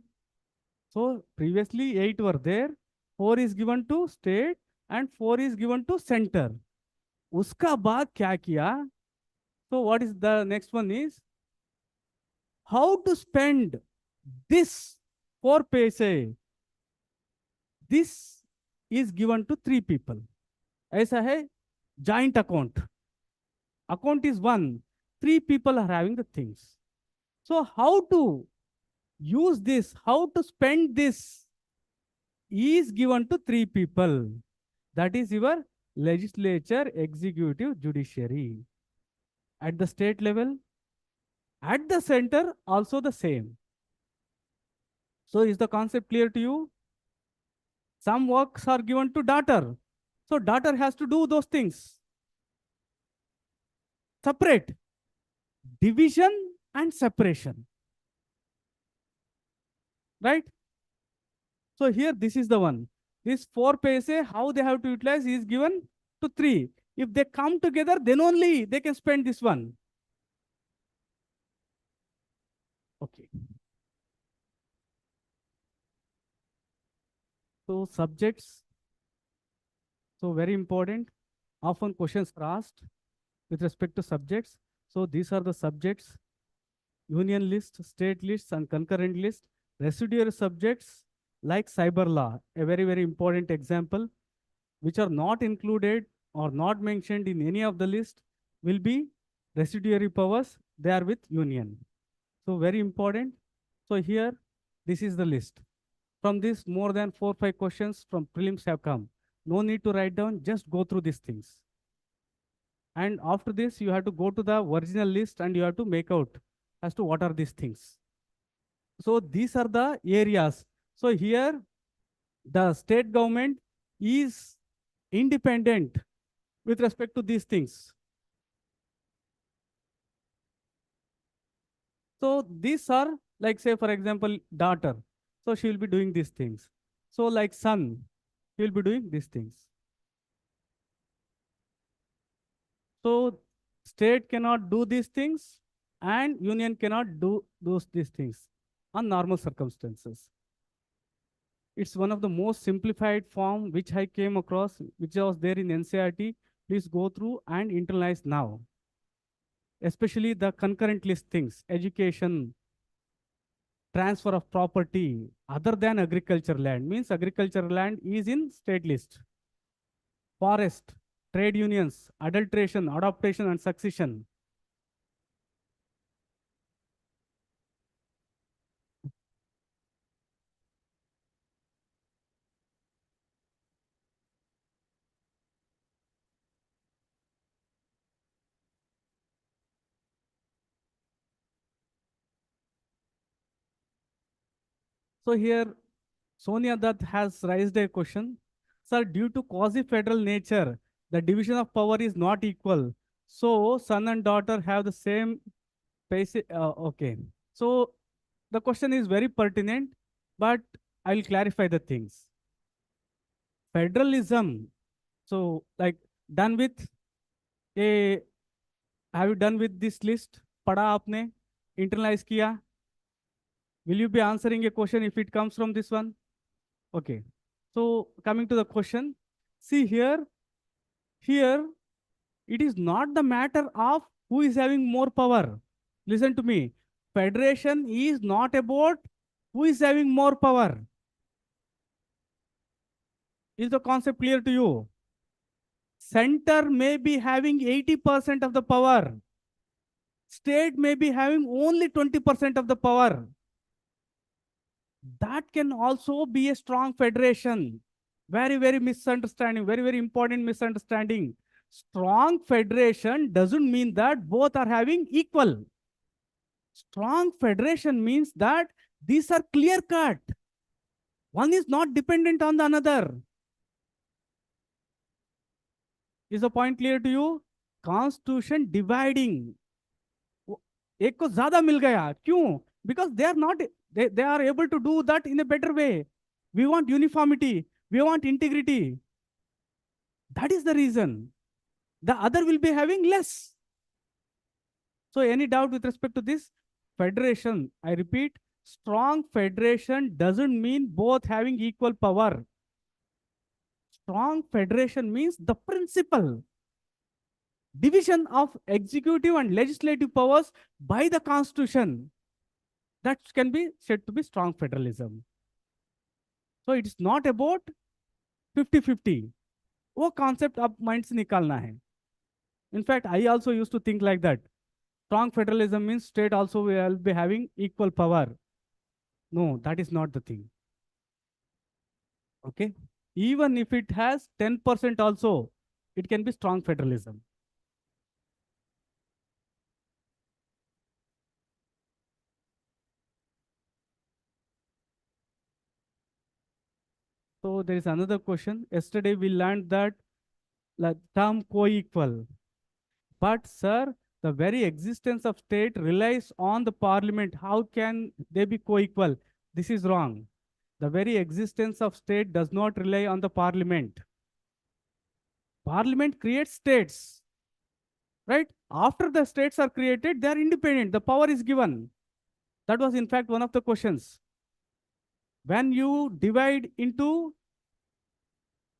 So previously 8 were there, 4 is given to state and 4 is given to center. उसका बाद क्या किया? So what is the next one is how to spend this 4 paise. This is given to 3 people. ऐसा है joint account. Account is one. 3 people are having the things. So how to use this, how to spend this is given to 3 people. That is your legislature, executive, judiciary. At the state level, at the center, also the same. So is the concept clear to you? Some works are given to daughter. So daughter has to do those things. Separate. division and separation, right? So here, this is the one. This 4 paise, how they have to utilize is given to 3. If they come together, then only they can spend this one. Okay. So subjects, so very important. Often questions are asked with respect to subjects. So these are the subjects: union list, state lists, and concurrent list. Residuary subjects like cyber law, a very, very important example, which are not included or not mentioned in any of the list, will be residuary powers. They are with union. So very important. So here, this is the list. From this, more than 4 or 5 questions from prelims have come. No need to write down, just go through these things. And after this, you have to go to the original list and you have to make out as to what are these things. So these are the areas. So here, the state government is independent with respect to these things. So these are like, say, for example, daughter. So she will be doing these things. So like son, he will be doing these things. So state cannot do these things and union cannot do these things on normal circumstances. It's one of the most simplified form which I came across, which was there in NCERT. Please go through and internalize now. Especially the concurrent list things, education, transfer of property other than agriculture land, means agriculture land is in state list. Forest, trade unions, adulteration, adoption and succession. So here Sonia Dutt has raised a question. Sir, due to quasi-federal nature, the division of power is not equal. So son and daughter have the same basic. Okay. So the question is very pertinent, but I'll clarify the things. Federalism. So like done with a, have you done with this list? पढ़ा आपने? Internalize किया? Will you be answering a question if it comes from this one? Okay. So coming to the question, see here it is not the matter of who is having more power. Listen to me. Federation is not about who is having more power. Is the concept clear to you? Center may be having 80% of the power. State may be having only 20% of the power. That can also be a strong federation. Very, very misunderstanding, very, very important misunderstanding. Strong federation doesn't mean that both are having equal. Strong federation means that these are clear cut. One is not dependent on the another. Is the point clear to you? Constitution dividing. एक को ज्यादा मिल गया क्यों? Because they are not, they are able to do that in a better way. We want uniformity, we want integrity. That is the reason. The other will be having less. So any doubt with respect to this? Federation, I repeat, strong federation doesn't mean both having equal power. Strong federation means the principle. Division of executive and legislative powers by the constitution. That can be said to be strong federalism. So it is not about 50-50. वो concept आप mind से निकालना है. In fact, I also used to think like that. Strong federalism means state also will be having equal power. No, that is not the thing. Okay. Even if it has 10% also, it can be strong federalism. So there is another question. Yesterday we learned that the term co-equal. But sir, The very existence of state relies on the parliament. How can they be co-equal? This is wrong. The very existence of state does not rely on the parliament. Parliament creates states, right? After the states are created, they are independent. The power is given. That was, in fact, one of the questions. When you divide into,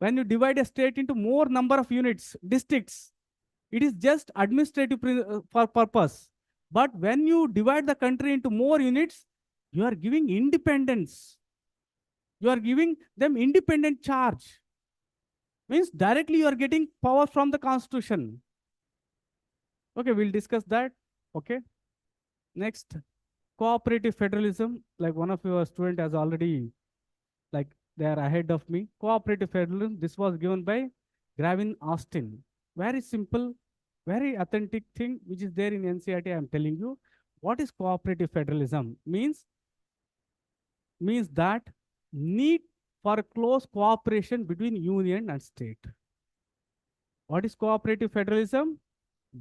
when you divide a state into more number of units, districts, it is just administrative for purpose. But when you divide the country into more units, you are giving independence. You are giving them independent charge. Means directly you are getting power from the constitution. Okay, we'll discuss that. Okay. Next, cooperative federalism. Like one of your student has already, like they are ahead of me. Cooperative federalism. This was given by Gravin Austin. Very simple, very authentic thing which is there in NCERT. I am telling you. What is cooperative federalism? Means that need for close cooperation between union and state. What is cooperative federalism?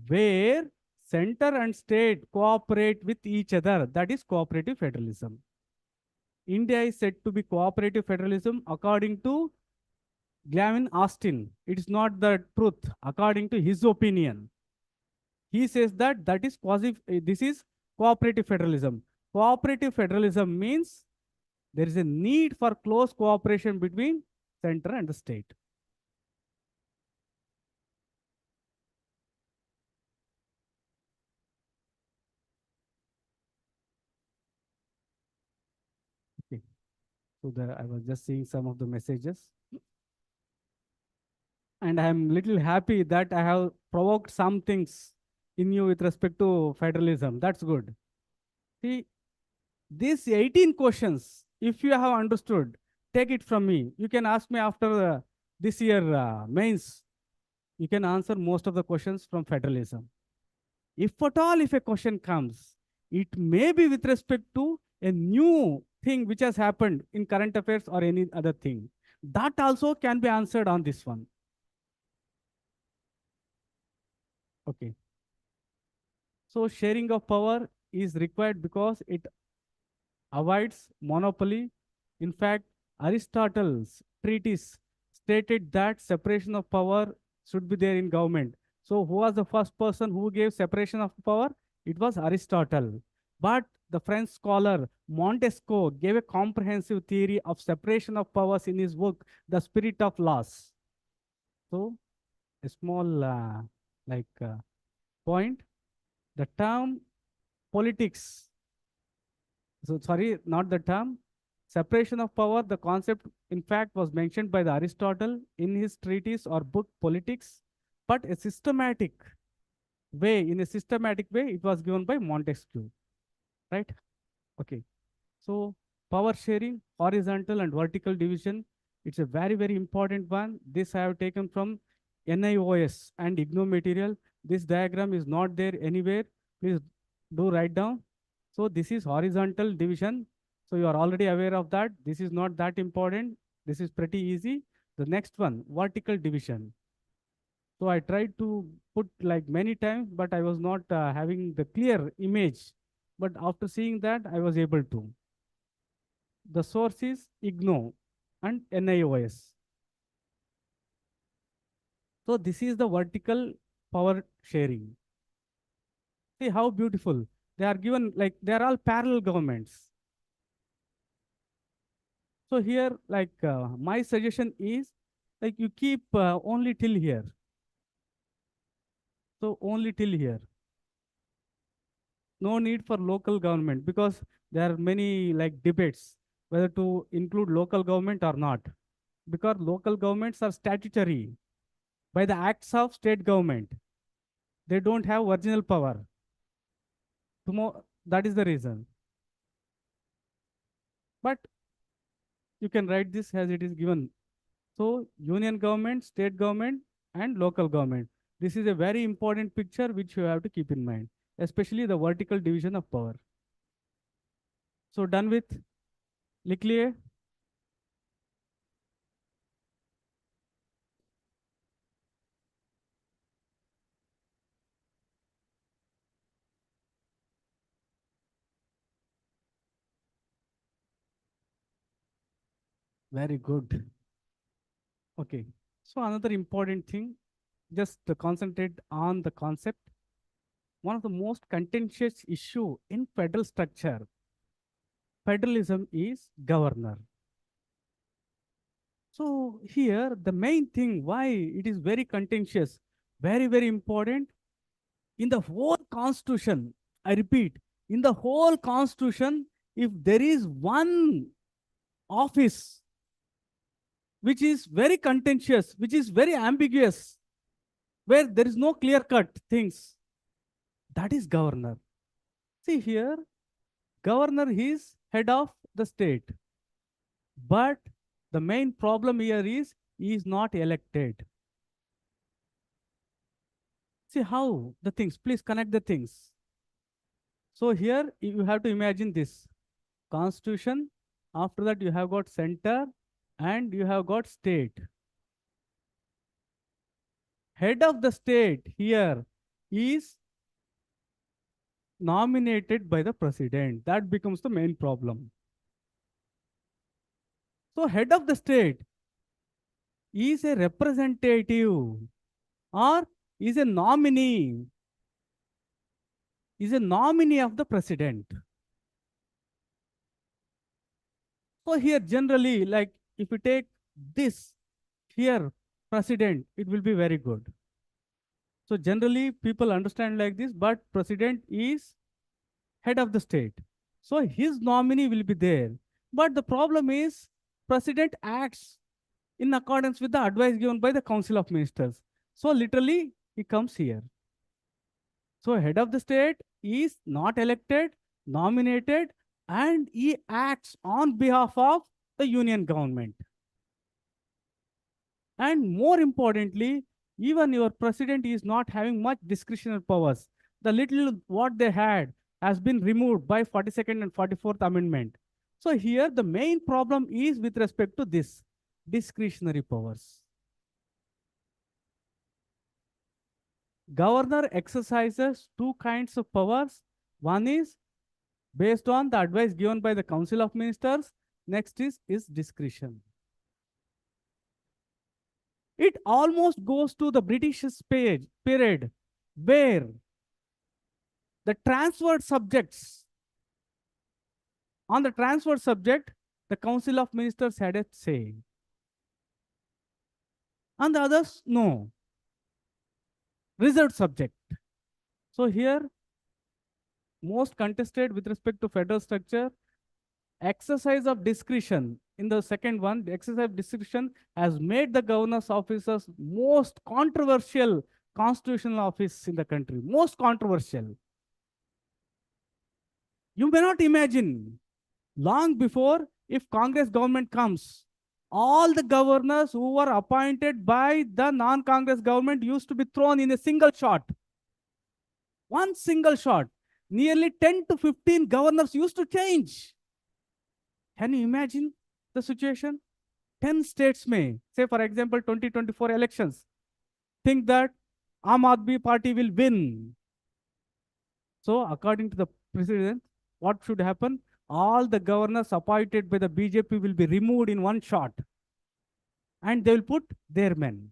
Where center and state cooperate with each other. That is cooperative federalism. India is said to be cooperative federalism according to Gavin Austin. It is not the truth according to his opinion. He says that this is cooperative federalism. Cooperative federalism means there is a need for close cooperation between center and the state. Okay. So I was just seeing some of the messages. And I am little happy that I have provoked some things in you with respect to federalism. That's good. See, these 18 questions, if you have understood, take it from me. You can ask me after this year mains. You can answer most of the questions from federalism. If at all, if a question comes, it may be with respect to a new thing which has happened in current affairs or any other thing. That also can be answered on this one. Okay. So sharing of power is required because it avoids monopoly. In fact, Aristotle's treatise stated that separation of power should be there in government. So who was the first person who gave separation of power? It was Aristotle. But the French scholar Montesquieu gave a comprehensive theory of separation of powers in his book, The Spirit of Laws. So a small like point, the term politics, so sorry, not the term, separation of power, the concept in fact was mentioned by the Aristotle in his treatise or book Politics, but in a systematic way, it was given by Montesquieu, right? Okay. So power sharing, horizontal and vertical division, it's a very, very important one. This I have taken from NIOS and IGNO material. This diagram is not there anywhere. Please do write down. So this is horizontal division. So you are already aware of that. This is not that important. This is pretty easy. The next one, vertical division. So I tried to put like many times, but I was not having the clear image. But after seeing that, I was able to. The source is IGNO and NIOS. So this is the vertical power sharing. See how beautiful. They are given, like they are all parallel governments. So here, like my suggestion is, like you keep only till here. So only till here. No need for local government because there are many like debates whether to include local government or not. Because local governments are statutory by the acts of state government. They don't have original power. That is the reason. But you can write this as it is given. So union government, state government, and local government. This is a very important picture which you have to keep in mind, especially the vertical division of power. So done with Leclerc. Very good. Okay. So another important thing, just to concentrate on the concept. One of the most contentious issue in federal structure, federalism is governor. So here, the main thing why it is very contentious, very, very important, in the whole constitution, I repeat, in the whole constitution, if there is one office which is very contentious, which is very ambiguous, where there is no clear cut things, that is governor. See here, governor is head of the state, but the main problem here is he is not elected. See how the things, please connect the things. So here you have to imagine this constitution, after that you have got center and you have got state. Head of the state here is nominated by the president. That becomes the main problem. So head of the state is a representative or is a nominee, is a nominee of the president. So here generally, like if you take this here, president, it will be very good. So generally people understand like this, but president is head of the state. So his nominee will be there. But the problem is president acts in accordance with the advice given by the Council of Ministers. So literally he comes here. So head of the state is not elected, nominated, and he acts on behalf of the union government. And more importantly, even your president is not having much discretionary powers. The little what they had has been removed by 42nd and 44th Amendment. So here the main problem is with respect to this discretionary powers. Governor exercises two kinds of powers. One is based on the advice given by the Council of Ministers. Next is discretion. It almost goes to the British period where the transferred subjects, on the transferred subject, the Council of Ministers had a say. On the others, no. Reserved subject. So here, most contested with respect to federal structure, exercise of discretion. In the second one, the exercise of discretion has made the governor's officers most controversial constitutional office in the country. Most controversial. You may not imagine, long before, if Congress government comes, all the governors who were appointed by the non-Congress government used to be thrown in a single shot. One single shot. Nearly 10 to 15 governors used to change. Can you imagine the situation? 10 states may, say for example, 2024 elections, think that Aam Aadmi Party will win. So according to the president, what should happen? All the governors appointed by the BJP will be removed in one shot. And they will put their men.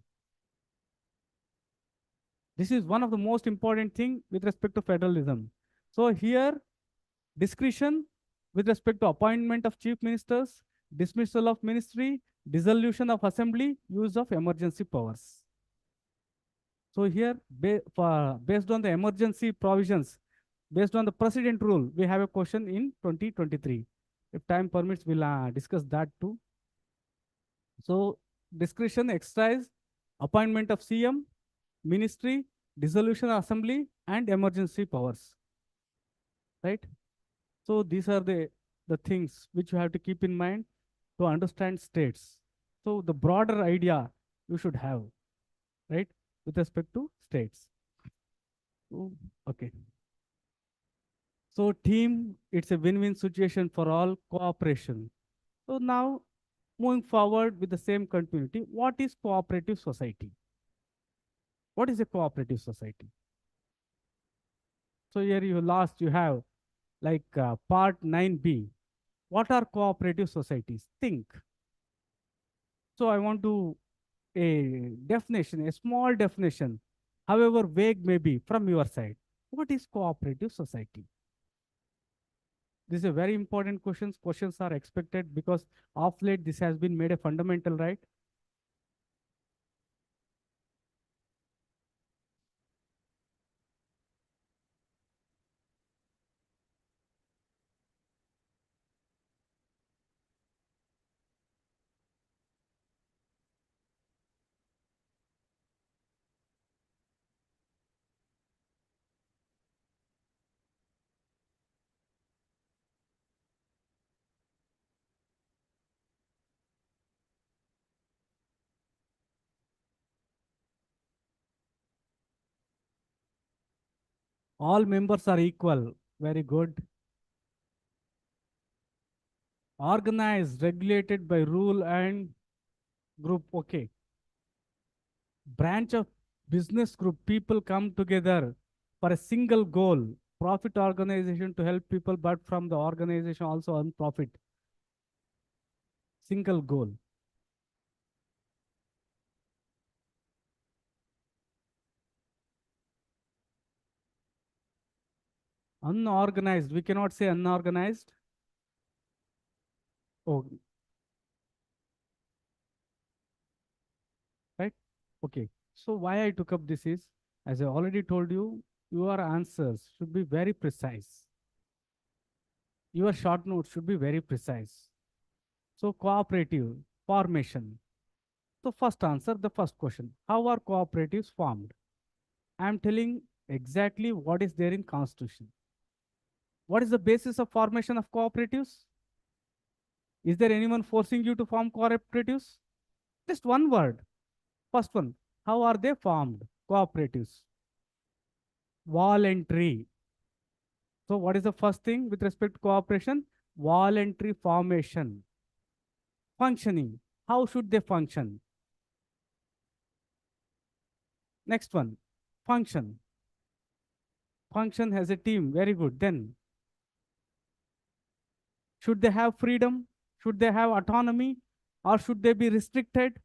This is one of the most important thing with respect to federalism. So here, discretion with respect to appointment of chief ministers, dismissal of ministry, dissolution of assembly, use of emergency powers. So here, based on the emergency provisions, based on the precedent rule, we have a question in 2023. If time permits, we'll discuss that too. So discretion exercise, appointment of CM, ministry, dissolution of assembly, and emergency powers. Right? So these are the things which you have to keep in mind to understand states. So the broader idea you should have, right, with respect to states. Okay. So team, it's a win-win situation for all, cooperation. So now moving forward with the same continuity, what is cooperative society? What is a cooperative society? So here you have like part 9b. What are cooperative societies? Think. So I want to a definition, a small definition, however vague may be from your side. What is cooperative society? This is a very important question. Questions are expected because of late this has been made a fundamental right. All members are equal. Very good. Organized, regulated by rule and group. Okay. Branch of business group. People come together for a single goal. Profit organization to help people, but from the organization also earn profit. Single goal. Unorganized. We cannot say unorganized. Oh, right? Okay. So why I took up this is, as I already told you, your answers should be very precise. Your short notes should be very precise. So cooperative formation. So first answer the first question. How are cooperatives formed? I am telling exactly what is there in constitution. What is the basis of formation of cooperatives? Is there anyone forcing you to form cooperatives? Just one word. First one. How are they formed? Cooperatives. Voluntary. So what is the first thing with respect to cooperation? Voluntary formation. Functioning. How should they function? Next one. Function. Function has a team. Very good. Then should they have freedom? Should they have autonomy? Or should they be restricted?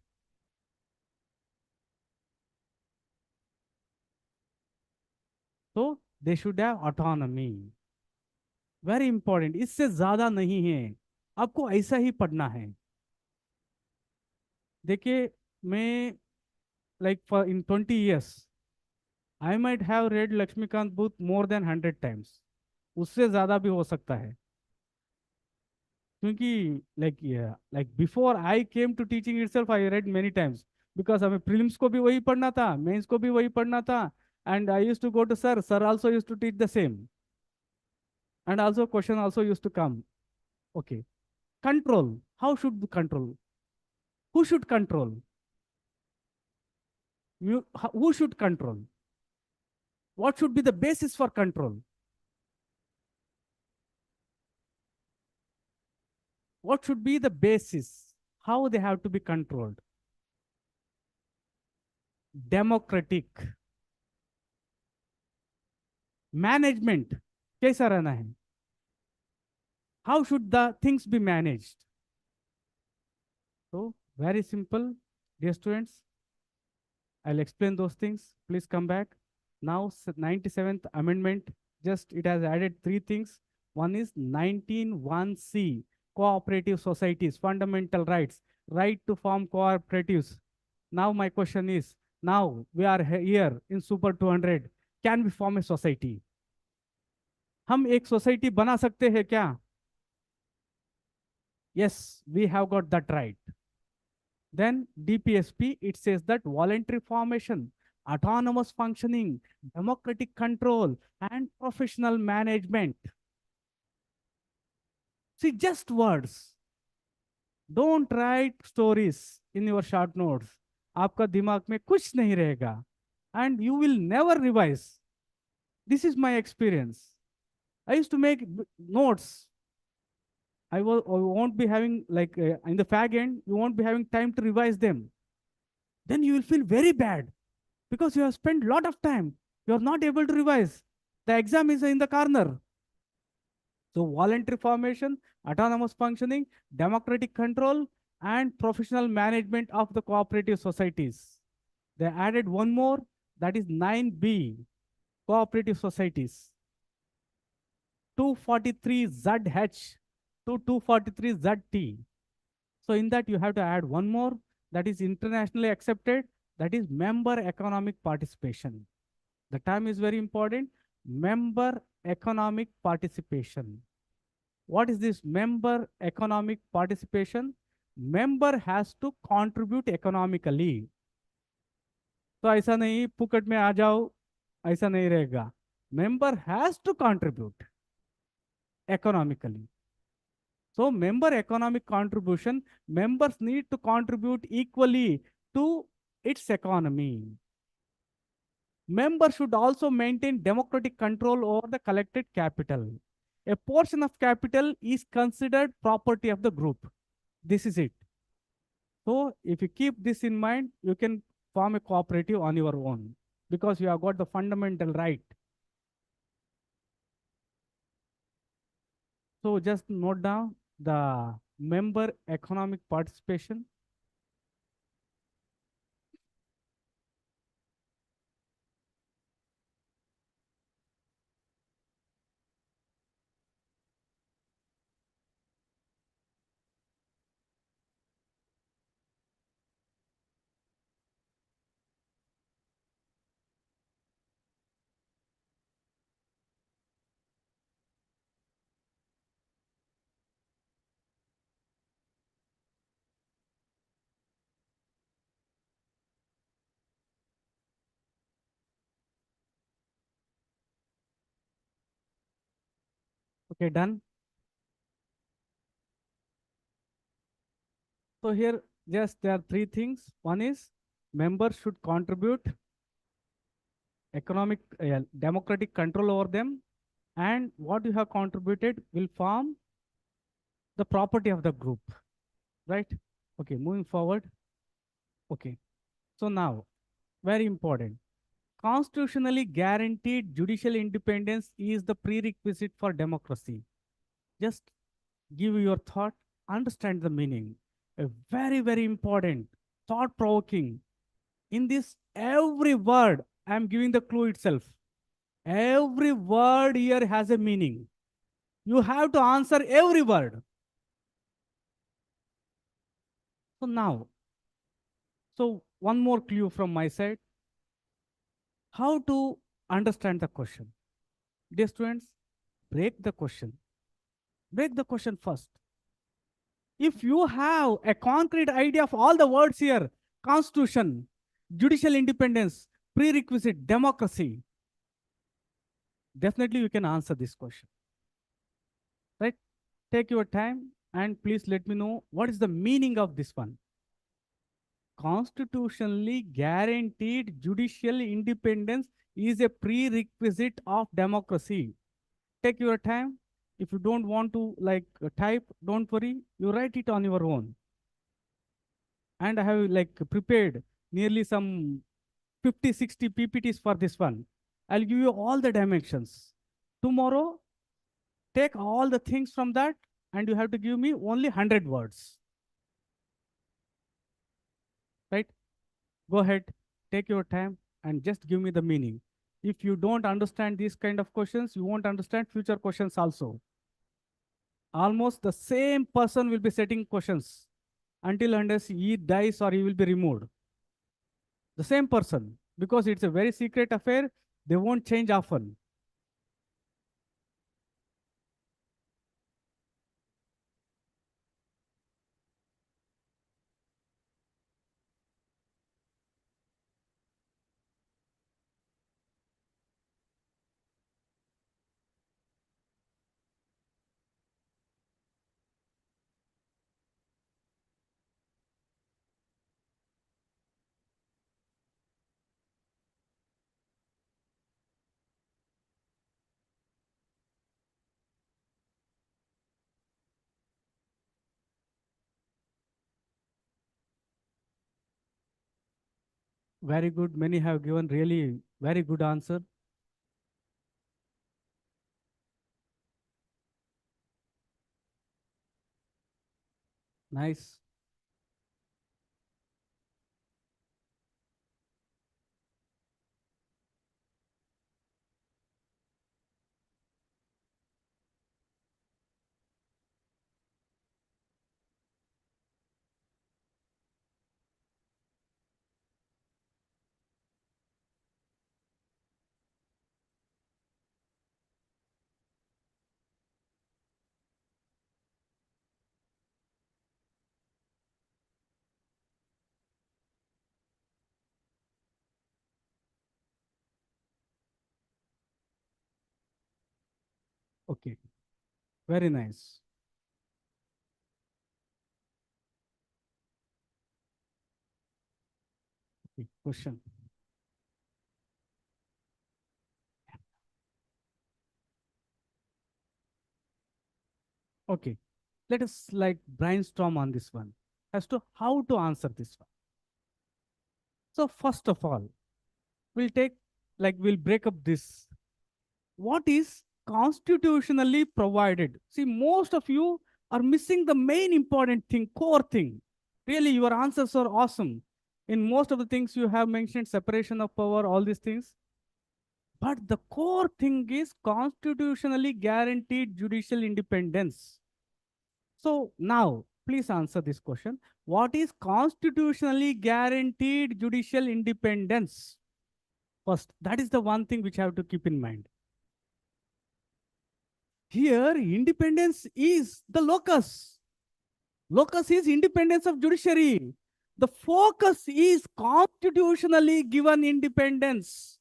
So they should have autonomy. Very important, इससे ज्यादा नहीं है, आपको ऐसा ही पढ़ना है. देखिए, मैं like for in 20 years I might have read Laxmikanth book more than 100 times. उससे ज्यादा भी हो सकता है, क्योंकि like before I came to teaching itself I read many times, because हमें prelims को भी वही पढ़ना था, mains को भी वही पढ़ना था, and I used to go to sir also used to teach the same, and also question also used to come. Okay. Control, how should we control? Who should control? Who should control? What should be the basis for control? What should be the basis? How they have to be controlled? Democratic. Management. कैसा रहना है? How should the things be managed? So, very simple, dear students. I'll explain those things. Please come back. Now, 97th Amendment, just it has added three things. One is 19(1)(c), cooperative societies, fundamental rights, right to form cooperatives. Now, my question is, now we are here in Super 200, can we form a society? हम एक society बना सकते हैं क्या? Yes, we have got that right. Then DPSP, it says that voluntary formation, autonomous functioning, democratic control, and professional management. See, just words. Don't write stories in your short notes. आपका दिमाग में कुछ नहीं रहेगा. And you will never revise. This is my experience. I used to make notes. I won't be having, like, in the fag end, you won't be having time to revise them. Then you will feel very bad because you have spent a lot of time. You are not able to revise. The exam is in the corner. So voluntary formation, autonomous functioning, democratic control, and professional management of the cooperative societies. They added one more, that is 9B, cooperative societies. 243ZH to 243ZT. So in that you have to add one more, that is internationally accepted, that is member economic participation. The term is very important, member economic participation. What is this member economic participation? Member has to contribute economically. तो ऐसा नहीं पुकट में आ जाओ, ऐसा नहीं रहेगा. Member has to contribute economically. So member economic contribution, members need to contribute equally to its economy. Members should also maintain democratic control over the collected capital. A portion of capital is considered property of the group. This is it. So if you keep this in mind, you can form a cooperative on your own because you have got the fundamental right. So just note down the member economic participation. Okay, done. So here, just there are three things. One is members should contribute economic, democratic control over them, and what you have contributed will form the property of the group, right? Okay, moving forward. Okay, so now, very important. Constitutionally guaranteed judicial independence is the prerequisite for democracy. Just give your thought, understand the meaning. A very, very important, thought provoking. In this, every word, I am giving the clue itself. Every word here has a meaning. You have to answer every word. So now, so one more clue from my side. How to understand the question? Dear students, break the question. Break the question first. If you have a concrete idea of all the words here, constitution, judicial independence, prerequisite, democracy, definitely you can answer this question, right? Take your time and please let me know what is the meaning of this one. Constitutionally guaranteed judicial independence is a prerequisite of democracy. Take your time. If you don't want to type, don't worry, you write it on your own. And I have prepared nearly some 50, 60 PPTs for this one. I'll give you all the dimensions. Tomorrow, take all the things from that and you have to give me only 100 words. Right? Go ahead, take your time and just give me the meaning. If you don't understand these kind of questions, you won't understand future questions also. Almost the same person will be setting questions until unless he dies or he will be removed. The same person, because it's a very secret affair, they won't change often. Very good. Many have given really very good answer. Nice. Okay, very nice. Okay, question. Okay, let us like brainstorm on this one as to how to answer this one. So first of all, we'll take we'll break up this. What is constitutionally provided? See, most of you are missing the main important thing, core thing. Really, your answers are awesome. In most of the things you have mentioned, separation of power, all these things. But the core thing is constitutionally guaranteed judicial independence. So now, please answer this question. What is constitutionally guaranteed judicial independence? First, that is the one thing which I have to keep in mind. Here, independence is the locus. Locus is independence of judiciary. The focus is constitutionally given independence,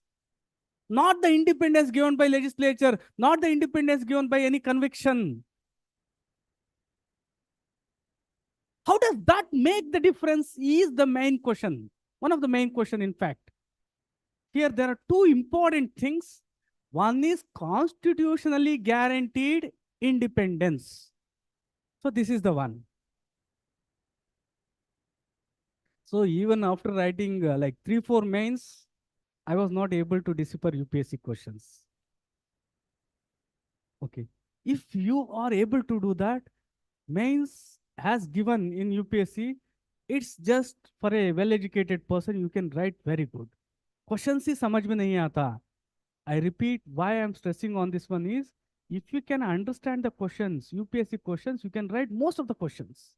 not the independence given by legislature, not the independence given by any conviction. How does that make the difference is the main question. One of the main question, in fact. Here, there are two important things. One is constitutionally guaranteed independence. So this is the one. So even after writing like 3, 4 mains, I was not able to decipher UPSC questions. Okay. If you are able to do that, mains has given in UPSC, it's just for a well-educated person, you can write very good. Questions ही समझ में नहीं आता. I repeat, why I'm stressing on this one is, if you can understand the questions, UPSC questions, you can write most of the questions.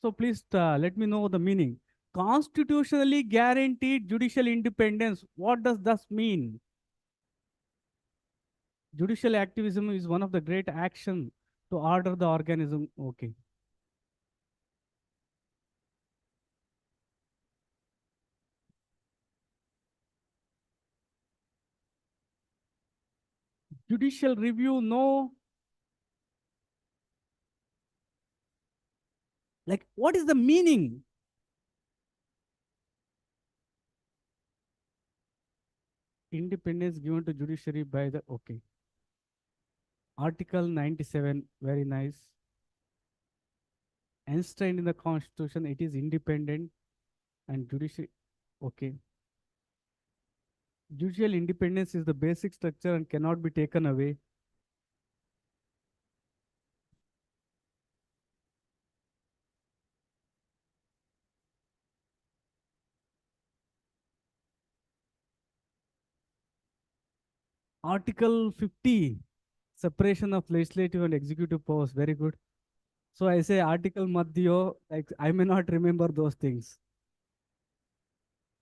So please let me know the meaning. Constitutionally guaranteed judicial independence. What does this mean? Judicial activism is one of the great action to order the organism. Okay. Judicial review, no. Like, what is the meaning? Independence given to judiciary by the, okay. Article 97, very nice. Enshrined in the constitution, it is independent and judiciary, okay. Judicial independence is the basic structure and cannot be taken away. Article 50, separation of legislative and executive powers, very good. So I say article madhyo, like I may not remember those things.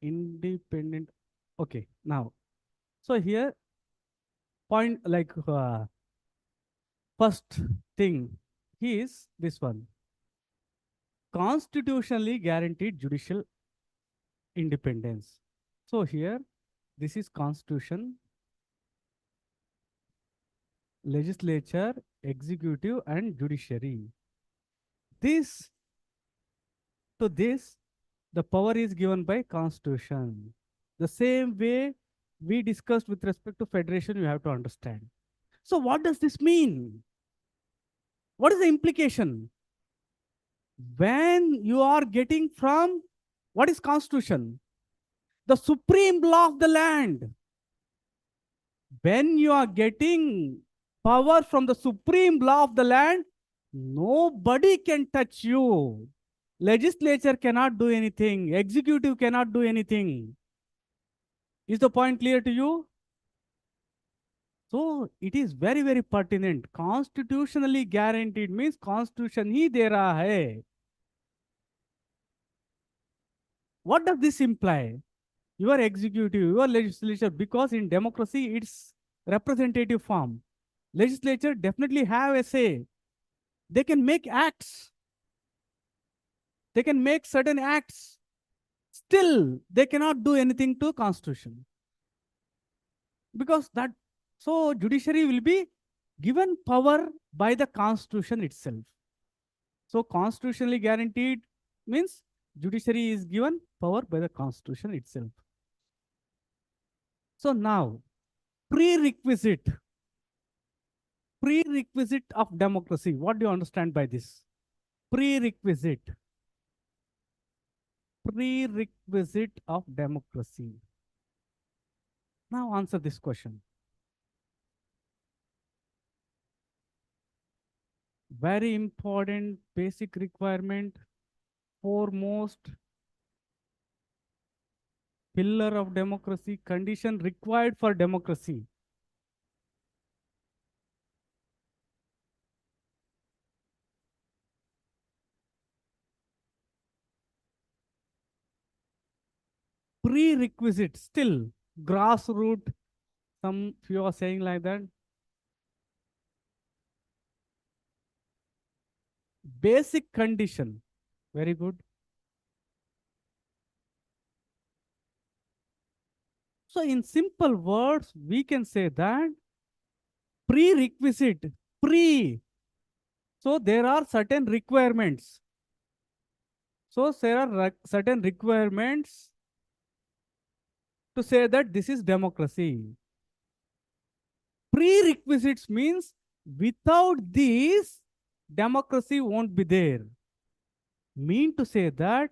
Independent, okay, now. So here, point first thing is this one. Constitutionally guaranteed judicial independence. So here, this is constitution, legislature, executive, and judiciary. This to this, the power is given by constitution. The same way we discussed with respect to federation, you have to understand. So what does this mean? What is the implication? When you are getting from, what is constitution? The supreme law of the land. When you are getting power from the supreme law of the land, nobody can touch you. Legislature cannot do anything. Executive cannot do anything. Is the point clear to you? So it is very, very pertinent. Constitutionally guaranteed means constitution ही दे रहा है. What does this imply? Your executive, your legislature, because in democracy it's representative form. Legislature definitely have a say. They can make acts. They can make certain acts. Still, they cannot do anything to constitution. Because that So judiciary will be given power by the constitution itself. So constitutionally guaranteed means judiciary is given power by the constitution itself. So now prerequisite prerequisite of democracy. What do you understand by this? Prerequisite prerequisite of democracy. Now answer this question. Very important basic requirement, foremost pillar of democracy, condition required for democracy. Prerequisite, still grassroots, some few are saying like that. Basic condition, very good. So in simple words, we can say that prerequisite, pre. So there are certain requirements. So there are certain requirements to say that this is democracy. Prerequisites means without these, democracy won't be there. Mean to say that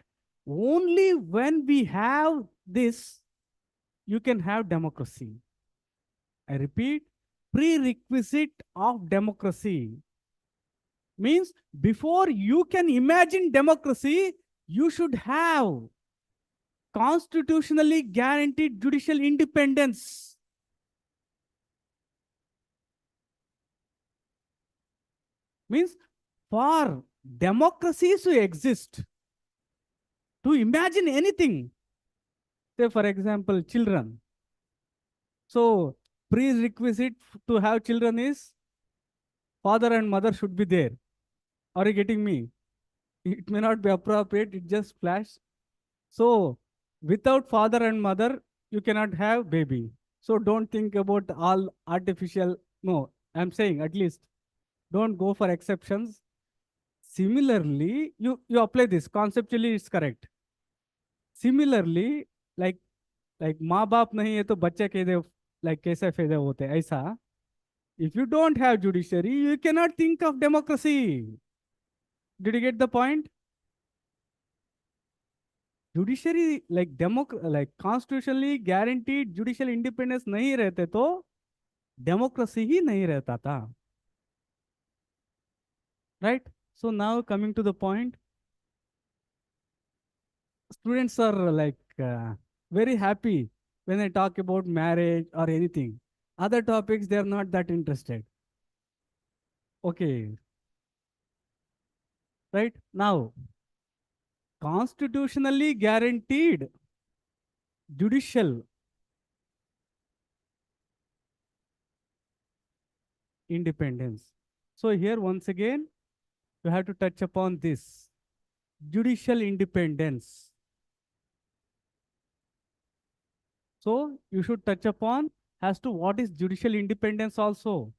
only when we have this, you can have democracy. I repeat, prerequisite of democracy means before you can imagine democracy, you should have constitutionally guaranteed judicial independence. Means for democracies to exist, to imagine anything, say for example, children. So prerequisite to have children is father and mother should be there. Are you getting me? It may not be appropriate, it just flashed. So without father and mother, you cannot have baby. So don't think about all artificial. No, I'm saying at least don't go for exceptions. Similarly, you apply this conceptually, it's correct. Similarly, like माँ बाप नहीं है तो बच्चे कैसे like कैसे पैदा होते हैं ऐसा. If you don't have judiciary, you cannot think of democracy. Did you get the point? Judiciary like constitutionally guaranteed judicial independence नहीं रहते तो democracy ही नहीं रहता था. Right? So now coming to the point, students are very happy when I talk about marriage or anything. Other topics, they are not that interested. Okay. Right? Now, constitutionally guaranteed judicial independence. So here once again, you have to touch upon this judicial independence. So you should touch upon as to what is judicial independence also.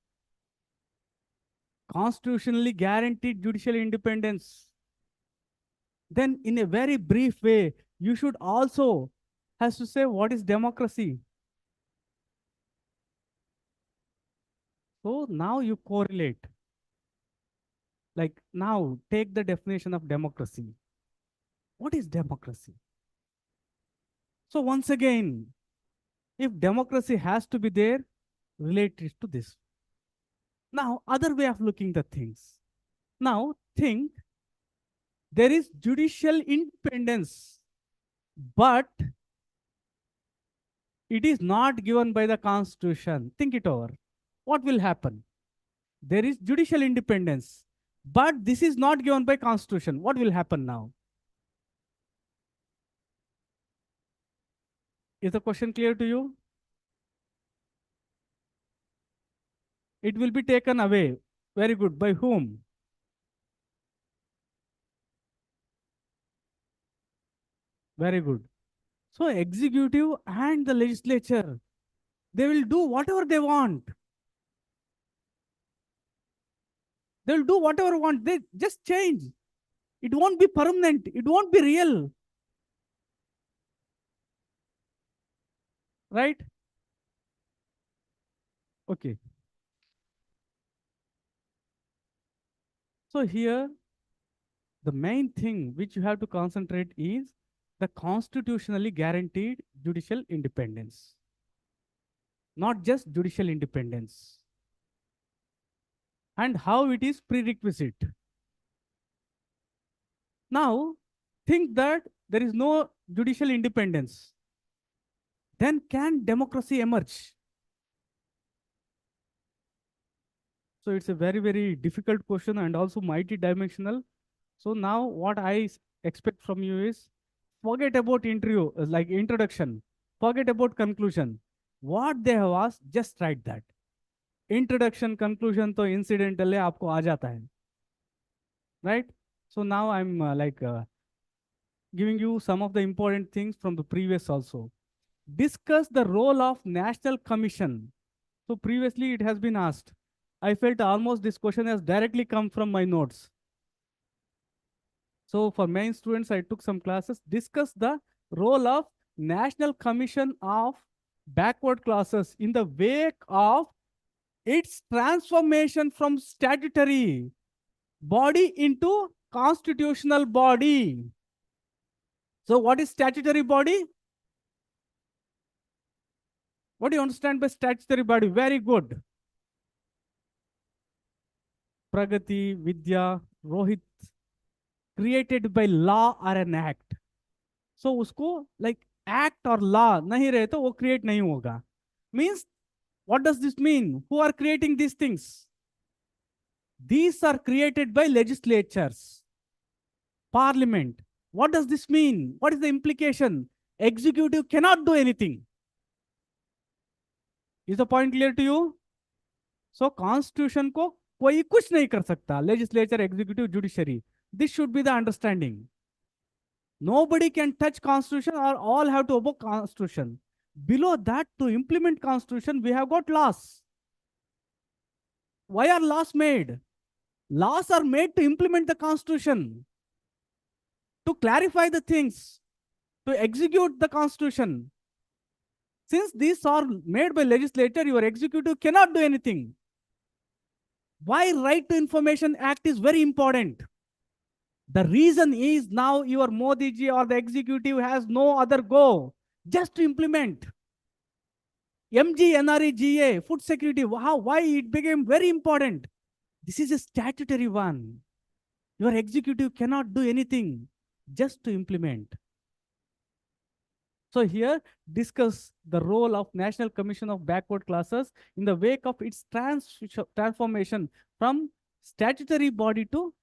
Constitutionally guaranteed judicial independence. Then in a very brief way, you should also has to say what is democracy. So now you correlate. Like now take the definition of democracy. What is democracy? So once again, if democracy has to be there, relate it to this. Now, other way of looking the things. Now, think there is judicial independence, but it is not given by the constitution. Think it over. What will happen? There is judicial independence, but this is not given by constitution. What will happen now? Is the question clear to you? It will be taken away. Very good. By whom? Very good. So executive and the legislature, they will do whatever they want. They'll do whatever want. They just change. It won't be permanent. It won't be real. Right? Okay. So here, the main thing which you have to concentrate is the constitutionally guaranteed judicial independence. Not just judicial independence. And how it is prerequisite. Now, think that there is no judicial independence. Then can democracy emerge? So it's a very, very difficult question and also multi-dimensional. So now what I expect from you is forget about interview, like introduction, forget about conclusion. What they have asked, just write that. Introduction, conclusion तो incidentally आपको आ जाता है. Right? So now I'm giving you some of the important things from the previous also. Discuss the role of National Commission. So previously it has been asked. I felt almost this question has directly come from my notes. So for main students, I took some classes. Discuss the role of National Commission of Backward Classes in the wake of its transformation from statutory body into constitutional body. So what is statutory body? What do you understand by statutory body? Very good. Pragati, Vidya, Rohit, created by law or an act. So usko like act or law nahi rahe to wo create nahi hoga. Means what does this mean? Who are creating these things? These are created by legislatures, parliament. What does this mean? What is the implication? Executive cannot do anything. Is the point clear to you? So constitution को कोई कुछ नहीं कर सकता. Legislature, executive, judiciary. This should be the understanding. Nobody can touch constitution or all have to obey constitution. Below that, to implement constitution, we have got laws. Why are laws made? Laws are made to implement the constitution, to clarify the things, to execute the constitution. Since these are made by legislature, your executive cannot do anything. Why Right to Information Act is very important. The reason is now your Modi ji or the executive has no other go just to implement. MGNREGA, food security, why it became very important. This is a statutory one. Your executive cannot do anything just to implement. So here, discuss the role of National Commission of Backward Classes in the wake of its transformation from statutory body to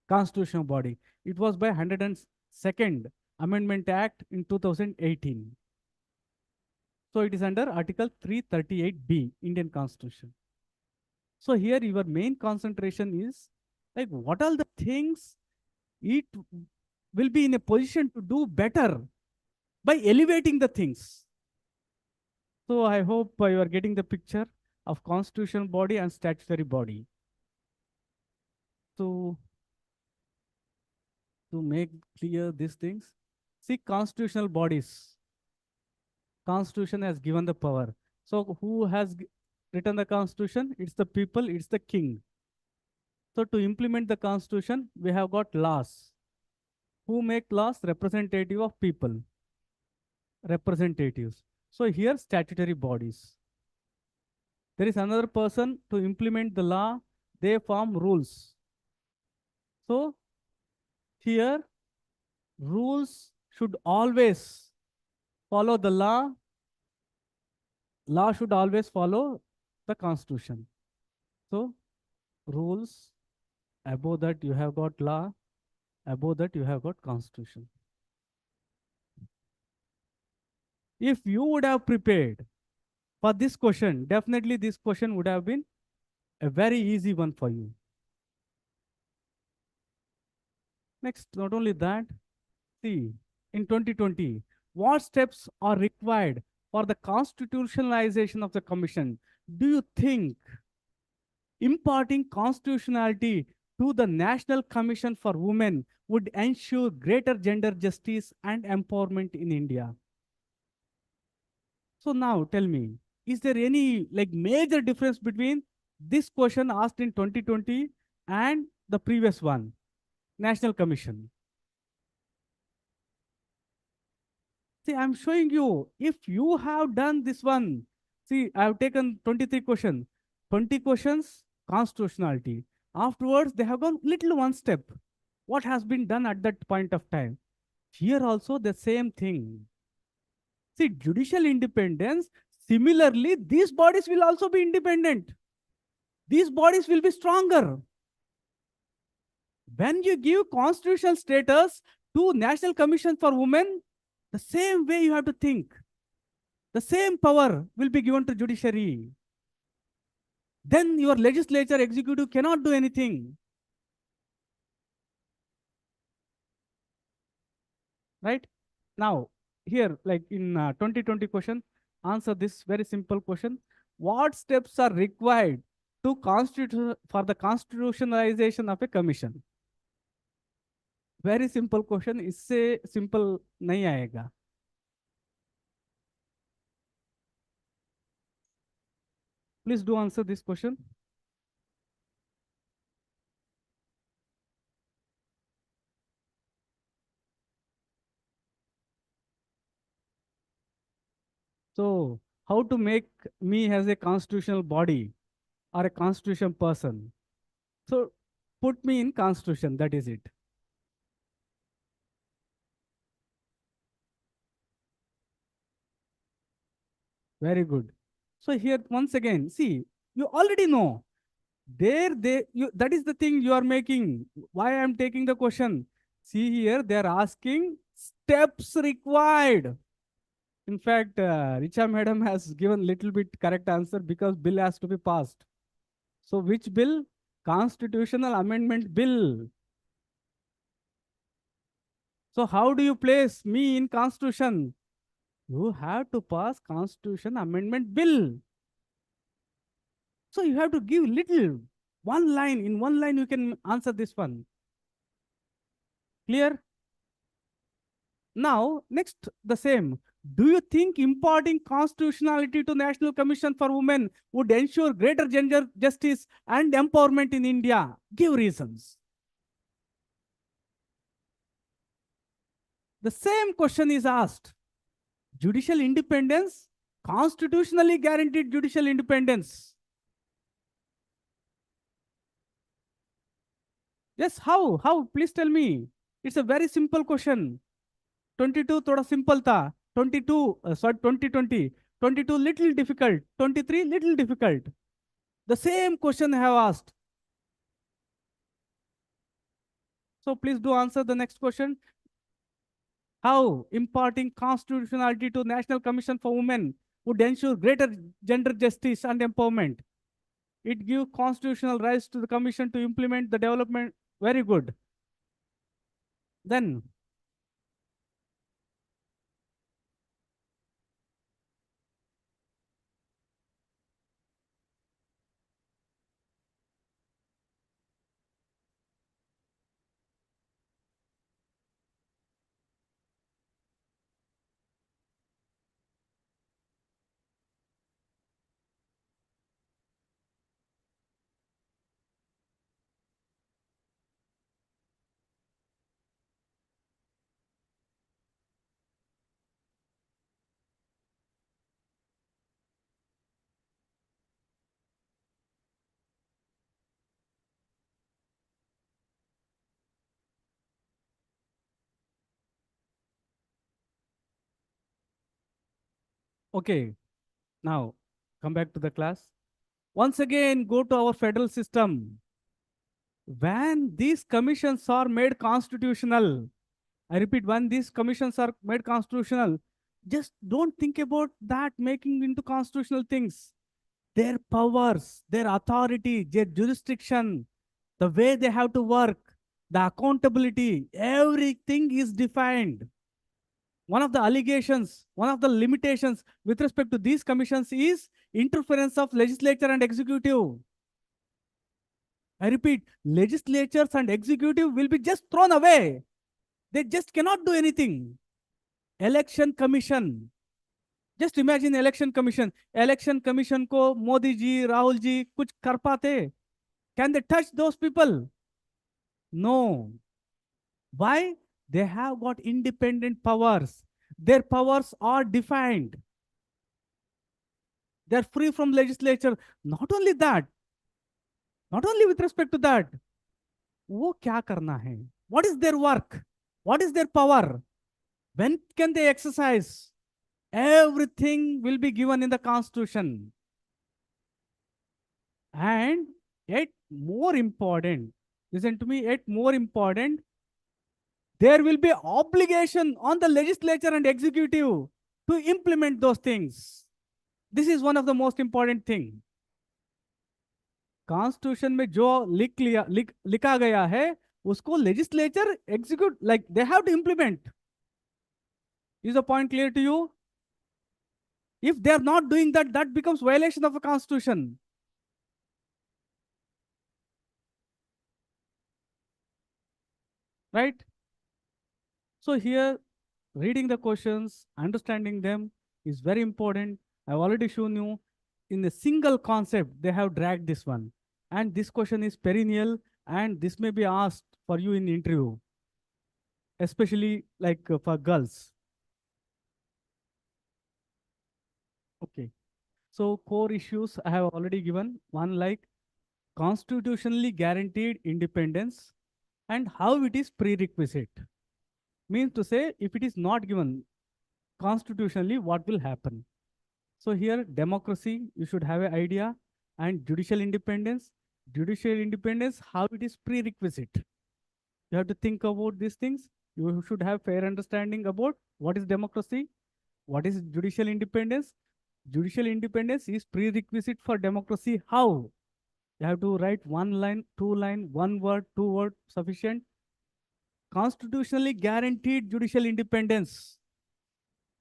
constitutional body. It was by 102nd Amendment Act in 2018. So it is under Article 338B, Indian Constitution. So here your main concentration is like what are the things it will be in a position to do better by elevating the things. So I hope you are getting the picture of constitutional body and statutory body. So to make clear these things, see constitutional bodies. Constitution has given the power. So who has written the constitution? It's the people, it's the king. So to implement the constitution, we have got laws. Who make laws? Representative of people. Representatives. So here statutory bodies. There is another person to implement the law. They form rules. So here rules should always follow the law. Law should always follow the constitution. So rules, above that you have got law, above that you have got constitution. If you would have prepared for this question, definitely this question would have been a very easy one for you. Next, not only that, see, in 2020, what steps are required for the constitutionalization of the commission? Do you think Imparting constitutionality to the National Commission for Women would ensure greater gender justice and empowerment in India. So now tell me, is there any like major difference between this question asked in 2020 and the previous one, National Commission? See, I'm showing you, if you have done this one, see, I have taken 23 questions, 20 questions, constitutionality. Afterwards, they have gone little one step. What has been done at that point of time? Here also the same thing. See, judicial independence, similarly, these bodies will also be independent. These bodies will be stronger. When you give constitutional status to National Commission for Women, the same way you have to think. The same power will be given to judiciary. Then your legislature, executive cannot do anything. Right? Now, here, like in 2020 question, answer this very simple question. What steps are required to constitute for the constitutionalization of a commission? Very simple question. इससे simple नहीं आएगा. Please do answer this question. So, how to make me as a constitutional body or a constitution person? So, put me in constitution. That is it. Very good. So here once again, see, you already know. That is the thing you are making. Why I am taking the question? See here, they are asking steps required. In fact, Richa madam has given little bit correct answer because bill has to be passed. So which bill? Constitutional Amendment Bill. So how do you place me in Constitution? You have to pass Constitution Amendment Bill. So you have to give little, one line. In one line, you can answer this one. Clear? Now, next, the same. Do you think imparting constitutionality to National Commission for Women would ensure greater gender justice and empowerment in India? Give reasons. The same question is asked. Judicial independence, constitutionally guaranteed judicial independence. Yes, how? How? Please tell me. It's a very simple question. 22 thoda simple tha. 2020. 22 little difficult. 23 little difficult. The same question I have asked. So please do answer the next question. How imparting constitutionality to National Commission for Women would ensure greater gender justice and empowerment? It gives constitutional rights to the commission to implement the development. Very good. Then, okay, now come back to the class. Once again, go to our federal system. When these commissions are made constitutional, I repeat, when these commissions are made constitutional, just don't think about that making into constitutional things. Their powers, their authority, their jurisdiction, the way they have to work, the accountability, everything is defined. One of the allegations, one of the limitations with respect to these commissions is interference of legislature and executive. I repeat, legislatures and executive will be just thrown away. They just cannot do anything. Election Commission. Just imagine election commission. Election commission को मोदी जी, राहुल जी कुछ कर पाते? Can they touch those people? No. Why? They have got independent powers. Their powers are defined. They are free from legislature. Not only that, not only with respect to that, वो क्या करना है? What is their work? What is their power? When can they exercise? Everything will be given in the constitution. And yet more important, listen to me, yet more important, there will be obligation on the legislature and executive to implement those things. This is one of the most important thing. Constitution में जो लिखा गया है उसको legislature execute like they have to implement. Is the point clear to you? If they are not doing that, that becomes violation of a constitution. Right? So here, reading the questions, understanding them is very important. I've already shown you in a single concept, they have dragged this one. And this question is perennial and this may be asked for you in interview, especially like for girls. Okay. So core issues I have already given. One like constitutionally guaranteed independence and how it is prerequisite. Means to say, if it is not given constitutionally, what will happen? So here, democracy, you should have an idea, and judicial independence. Judicial independence, how it is prerequisite. You have to think about these things. You should have fair understanding about what is democracy, what is judicial independence. Judicial independence is prerequisite for democracy. How? You have to write one line, two line, one word, two word, sufficient. Constitutionally guaranteed judicial independence.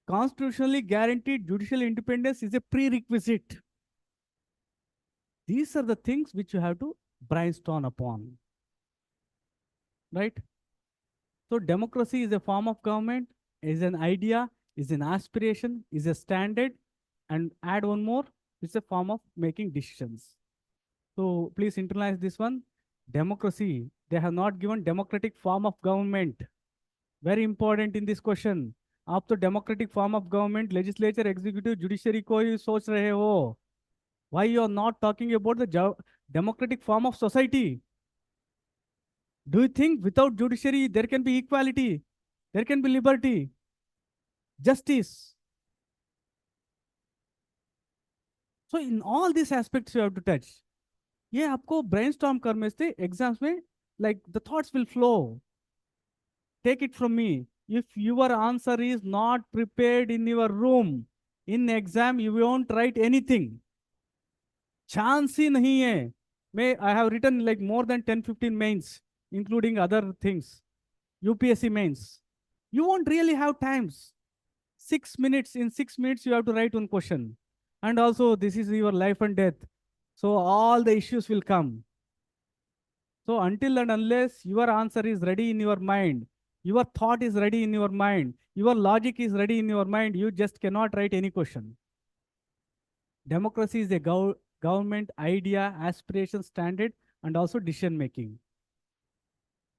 Constitutionally guaranteed judicial independence is a prerequisite. These are the things which you have to brainstorm upon. Right? So democracy is a form of government, is an idea, is an aspiration, is a standard, and add one more, it's a form of making decisions. So please internalize this one. Democracy, they have not given democratic form of government. Very important in this question. आप तो democratic form of government, legislature, executive, judiciary को ही सोच रहे हो. Why you are not talking about the democratic form of society? Do you think without judiciary there can be equality? There can be liberty, justice? So in all these aspects you have to touch. ये आपको brainstorm करने से exams में like the thoughts will flow. Take it from me. If your answer is not prepared in your room, in exam you won't write anything. Chance ही नहीं है. I have written like more than 10-15 mains, including other things. UPSC mains. You won't really have times. 6 minutes, in 6 minutes you have to write one question. And also this is your life and death. So all the issues will come. So until and unless your answer is ready in your mind, your thought is ready in your mind, your logic is ready in your mind, you just cannot write any question. Democracy is a government idea, aspiration, standard, and also decision making.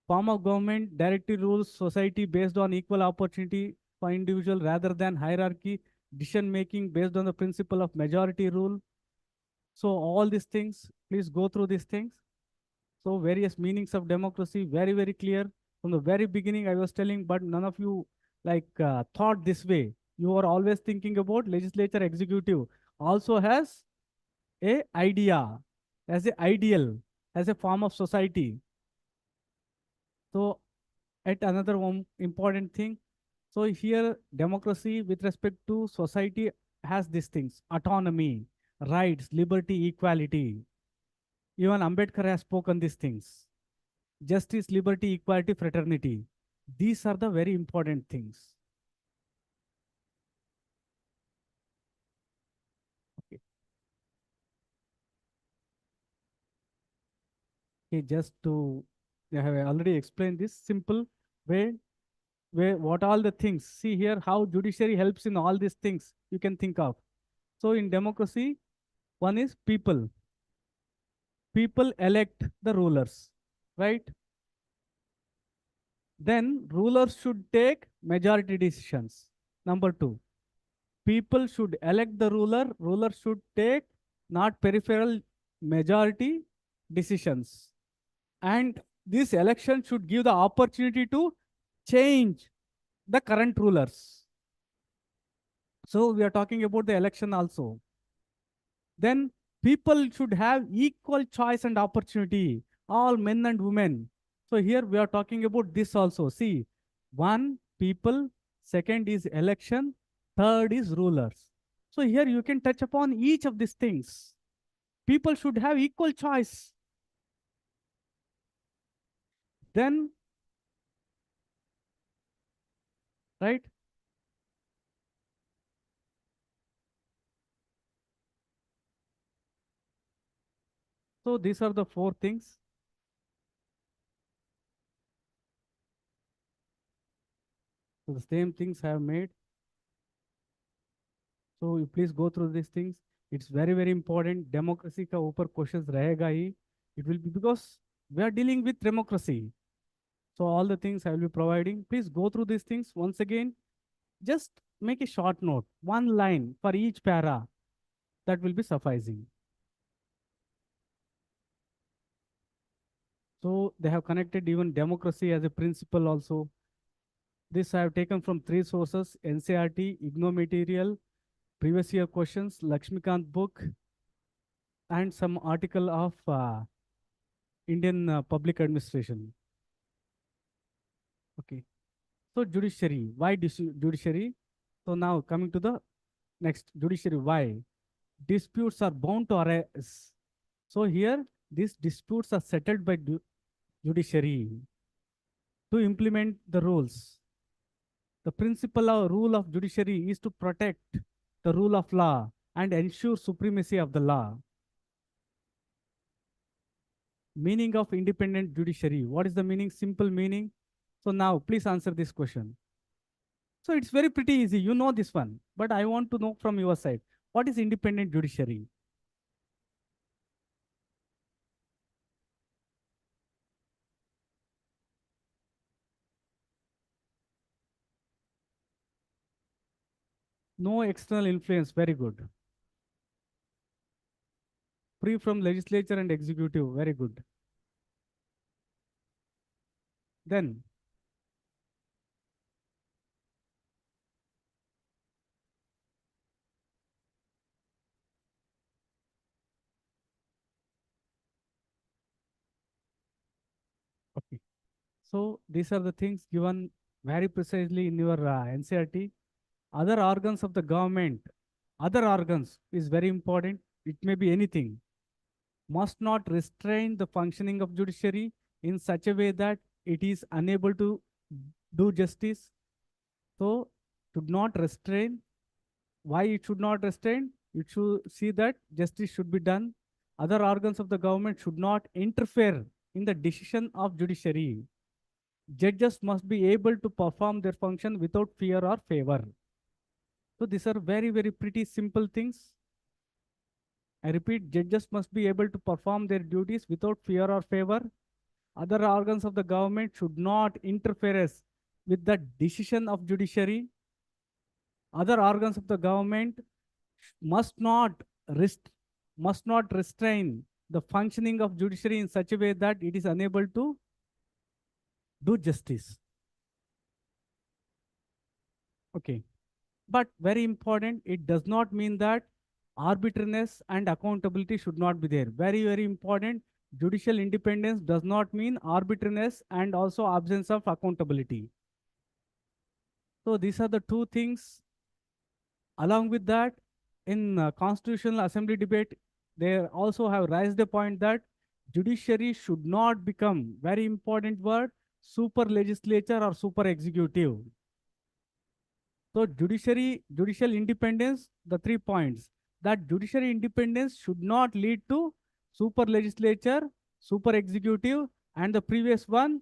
Form of government, directive rules, society based on equal opportunity for individual rather than hierarchy, decision making based on the principle of majority rule. So all these things, please go through these things. So various meanings of democracy, very, very clear. From the very beginning, I was telling, but none of you thought this way. You are always thinking about legislature, executive also has a idea, as a ideal, as a form of society. So at another one important thing. So here democracy with respect to society has these things: autonomy, rights, liberty, equality. Even Ambedkar has spoken these things. Justice, liberty, equality, fraternity. These are the very important things. Okay. Okay, just to, I have already explained this simple way, where what all the things. See here how judiciary helps in all these things you can think of. So in democracy, one is people. People elect the rulers, right? Then rulers should take majority decisions. Number two, people should elect the ruler. Ruler should take not peripheral majority decisions. And this election should give the opportunity to change the current rulers. So we are talking about the election also. Then people should have equal choice and opportunity, all men and women. So here we are talking about this also. See, one, people, second is election, third is rulers. So here you can touch upon each of these things. People should have equal choice. Then, right? So these are the four things. So the same things I have made. So you please go through these things. It's very, very important. Democracy का ऊपर questions रहेगा ही. It will be because we are dealing with democracy. So all the things I will be providing. Please go through these things once again. Just make a short note, one line for each para. That will be sufficing. So they have connected even democracy as a principle also. This I have taken from three sources: NCRT, IGNO material, previous year questions, Lakshmikant book, and some article of Indian public administration. Okay. So judiciary, why judiciary? So now coming to the next, judiciary, why? Disputes are bound to arise. So here, these disputes are settled by judiciary to implement the rules. The principal or rule of judiciary is to protect the rule of law and ensure supremacy of the law. Meaning of independent judiciary. What is the meaning? Simple meaning. So now please answer this question. So it's very pretty easy. You know this one, but I want to know from your side. What is independent judiciary? No external influence. Very good. Free from legislature and executive. Very good. Then, okay. So these are the things given very precisely in your NCRT. Other organs of the government, other organs is very important. It may be anything. Must not restrain the functioning of judiciary in such a way that it is unable to do justice. So, should not restrain. Why it should not restrain? It should see that justice should be done. Other organs of the government should not interfere in the decision of judiciary. Judges must be able to perform their function without fear or favor. So these are very, very pretty simple things. I repeat, judges must be able to perform their duties without fear or favor. Other organs of the government should not interfere with the decision of judiciary. Other organs of the government must not rest, must not restrain the functioning of judiciary in such a way that it is unable to do justice. Okay. But very important, it does not mean that arbitrariness and accountability should not be there. Very, very important. Judicial independence does not mean arbitrariness and also absence of accountability. So these are the two things. Along with that, in Constitutional Assembly debate, they also have raised the point that judiciary should not become, very important word, super legislature or super executive. So judicial independence, the 3 points, that judiciary independence should not lead to super legislature, super executive, and the previous one,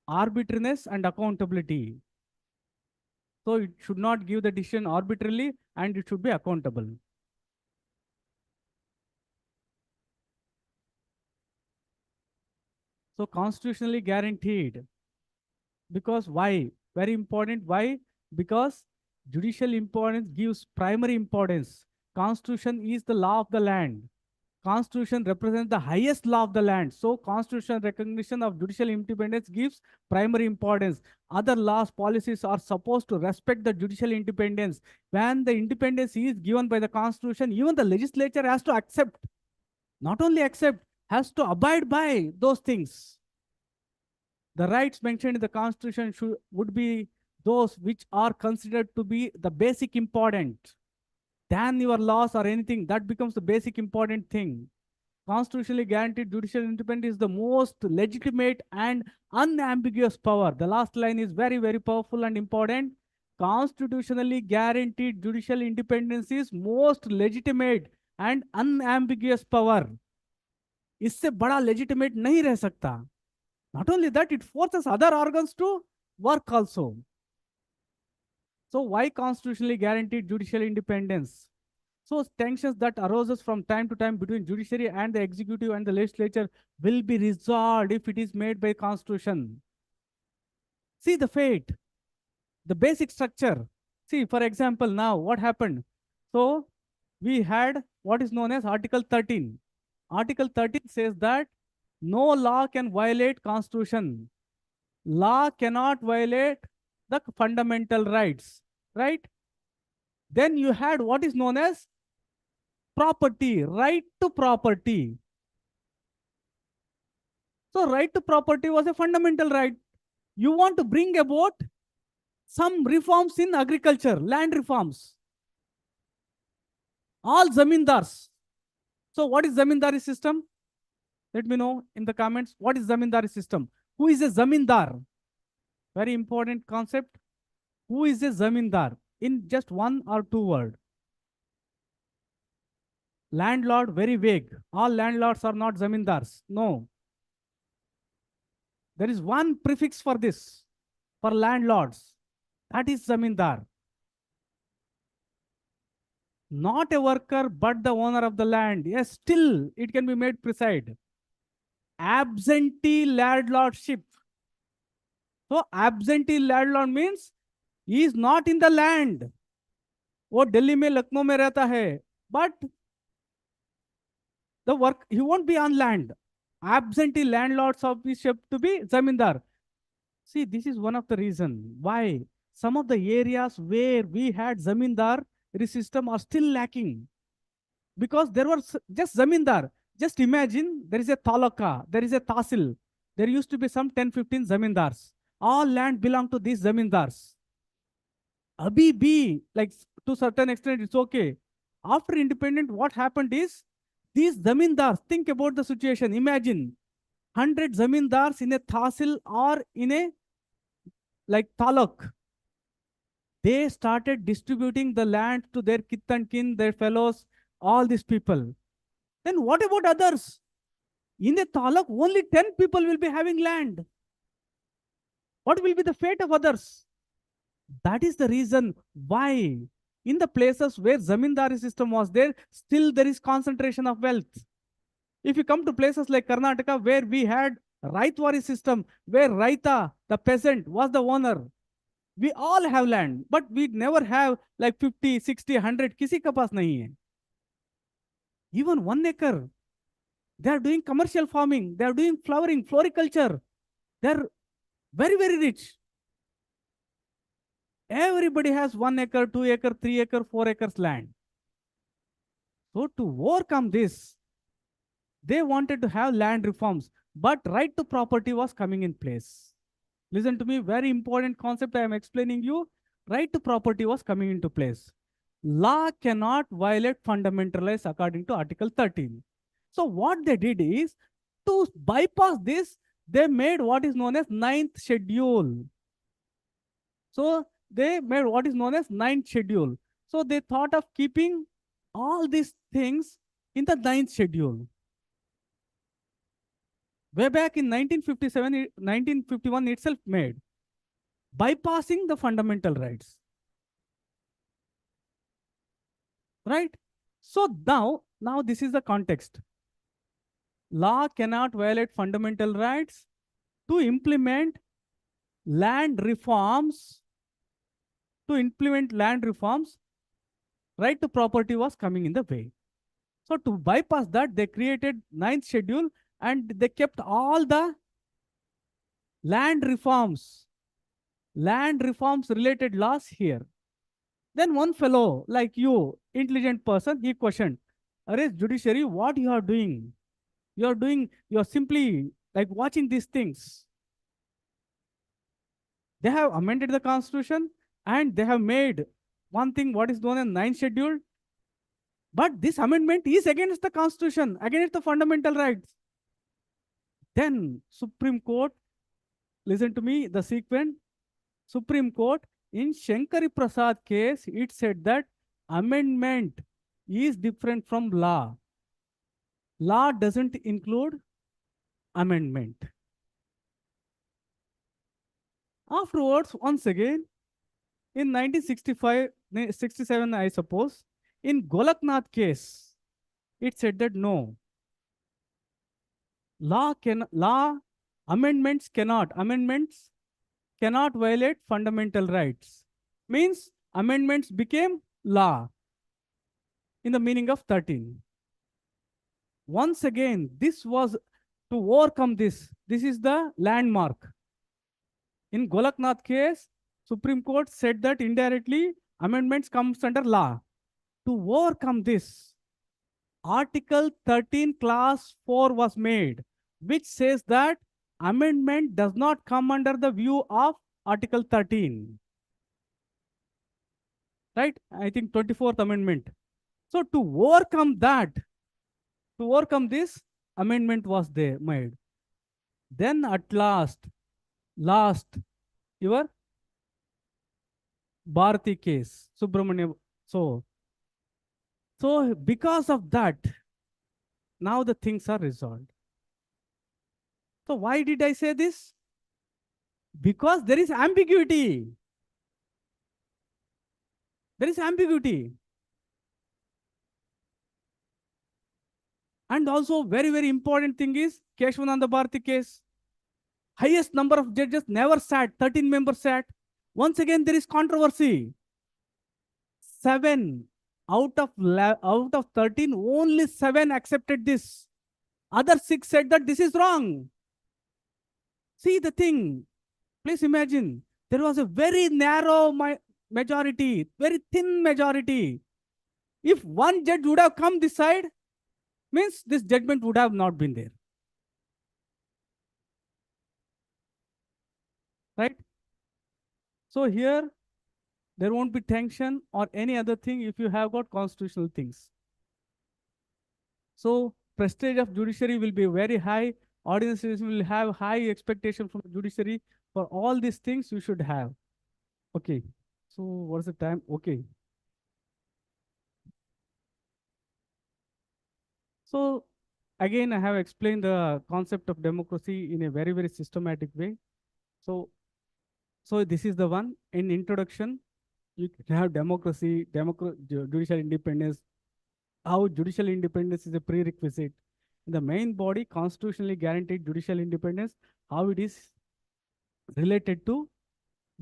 arbitrariness and accountability. So it should not give the decision arbitrarily and it should be accountable. So constitutionally guaranteed. Because why? Very important. Why? Because judicial importance gives primary importance. Constitution is the law of the land. Constitution represents the highest law of the land. So constitutional recognition of judicial independence gives primary importance. Other laws, policies are supposed to respect the judicial independence. When the independence is given by the constitution, even the legislature has to accept, not only accept, has to abide by those things. The rights mentioned in the constitution would be those which are considered to be the basic important. Than your laws or anything, that becomes the basic important thing. Constitutionally guaranteed judicial independence is the most legitimate and unambiguous power. The last line is very, very powerful and important. Constitutionally guaranteed judicial independence is most legitimate and unambiguous power. इससे बड़ा legitimate नहीं रह सकता. Not only that, it forces other organs to work also. So why constitutionally guaranteed judicial independence? So tensions that arises from time to time between judiciary and the executive and the legislature will be resolved if it is made by constitution. See the fate, the basic structure. See, for example, now what happened? So we had what is known as Article 13. Article 13 says that no law can violate constitution. Law cannot violate the fundamental rights, right? Then you had what is known as property, right to property. So right to property was a fundamental right. You want to bring about some reforms in agriculture, land reforms. All zamindars. So what is zamindari system? Let me know in the comments. What is zamindari system? Who is a zamindar? Very important concept. Who is a zamindar? In just one or two words. Landlord, very vague. All landlords are not zamindars. No. There is one prefix for this, for landlords. That is zamindar. Not a worker, but the owner of the land. Yes, still it can be made precise. Absentee landlordship. So absentee landlord means he is not in the land. वो दिल्ली में लखनऊ में रहता है, but the work he won't be on land. Absentee landlords of this ship to be zamindar. See, this is one of the reasons why some of the areas where we had zamindar system are still lacking, because there was just zamindar. Just imagine there is a talaka, there is a tahsil. There used to be some 10-15 zamindars. All land belong to these zamindars. Abhi bhi, like to certain extent, it's okay. After independence, what happened is these zamindars, think about the situation. Imagine 100 zamindars in a tahsil or in a like taluk. They started distributing the land to their kith and kin, their fellows, all these people. Then what about others? In a taluk, only 10 people will be having land. What will be the fate of others? That is the reason why in the places where zamindari system was there, still there is concentration of wealth. If you come to places like Karnataka, where we had Raitwari system, where Raita, the peasant, was the owner. We all have land, but we never have like 50, 60, 100. Kisi ka paas nahi hai. Even 1 acre. They are doing commercial farming. They are doing flowering, floriculture. They are very, very rich. Everybody has 1 acre, 2 acre, 3 acre, 4 acres land. So to overcome this, they wanted to have land reforms, but right to property was coming in place. Listen to me, very important concept I am explaining you. Right to property was coming into place. Law cannot violate fundamental rights according to Article 13. So what they did is, to bypass this, they made what is known as 9th schedule. So they made what is known as 9th schedule. So they thought of keeping all these things in the 9th schedule. way back in 1957, 1951 itself made, bypassing the fundamental rights, right? So now this is the context. Law cannot violate fundamental rights. To implement land reforms, to implement land reforms, right to property was coming in the way. So to bypass that, they created ninth schedule and they kept all the land reforms, land reforms related laws here. Then one fellow like you, intelligent person, he questioned, "Arey judiciary, what you are doing? You are simply like watching these things. They have amended the constitution and they have made one thing what is known as ninth schedule. But this amendment is against the constitution, against the fundamental rights." Then Supreme Court, listen to me, the sequence. Supreme Court in Shankari Prasad case, it said that amendment is different from law. Law doesn't include amendment. Afterwards, once again, in 1965, 67, I suppose, in Golaknath case, it said that no, law amendments cannot violate fundamental rights. Means amendments became law in the meaning of 13. Once again, this was to overcome this. This is the landmark. In Golaknath case, Supreme Court said that indirectly amendments comes under law. To overcome this, Article 13 Clause 4 was made, which says that amendment does not come under the view of Article 13. Right? I think 24th Amendment. So to overcome that, to overcome this, amendment was there made. Then at last, your Bharati case, Subramania. So because of that, now the things are resolved. So why did I say this? Because there is ambiguity. There is ambiguity. And also very, very important thing is Keshavananda Bharati case. Highest number of judges never sat, 13 members sat. Once again, there is controversy. 7 out of 13, only 7 accepted this. Other 6 said that this is wrong. See the thing. Please imagine, there was a very narrow majority, very thin majority. If one judge would have come this side, means this judgment would have not been there. Right? So here, there won't be tension or any other thing if you have got constitutional things. So prestige of judiciary will be very high. Audiences will have high expectation from the judiciary. For all these things you should have. Okay. So what's the time? Okay. So again, I have explained the concept of democracy in a very, very systematic way. So this is the one. In introduction, you can have democracy, judicial independence, how judicial independence is a prerequisite. In the main body, constitutionally guaranteed judicial independence, how it is related to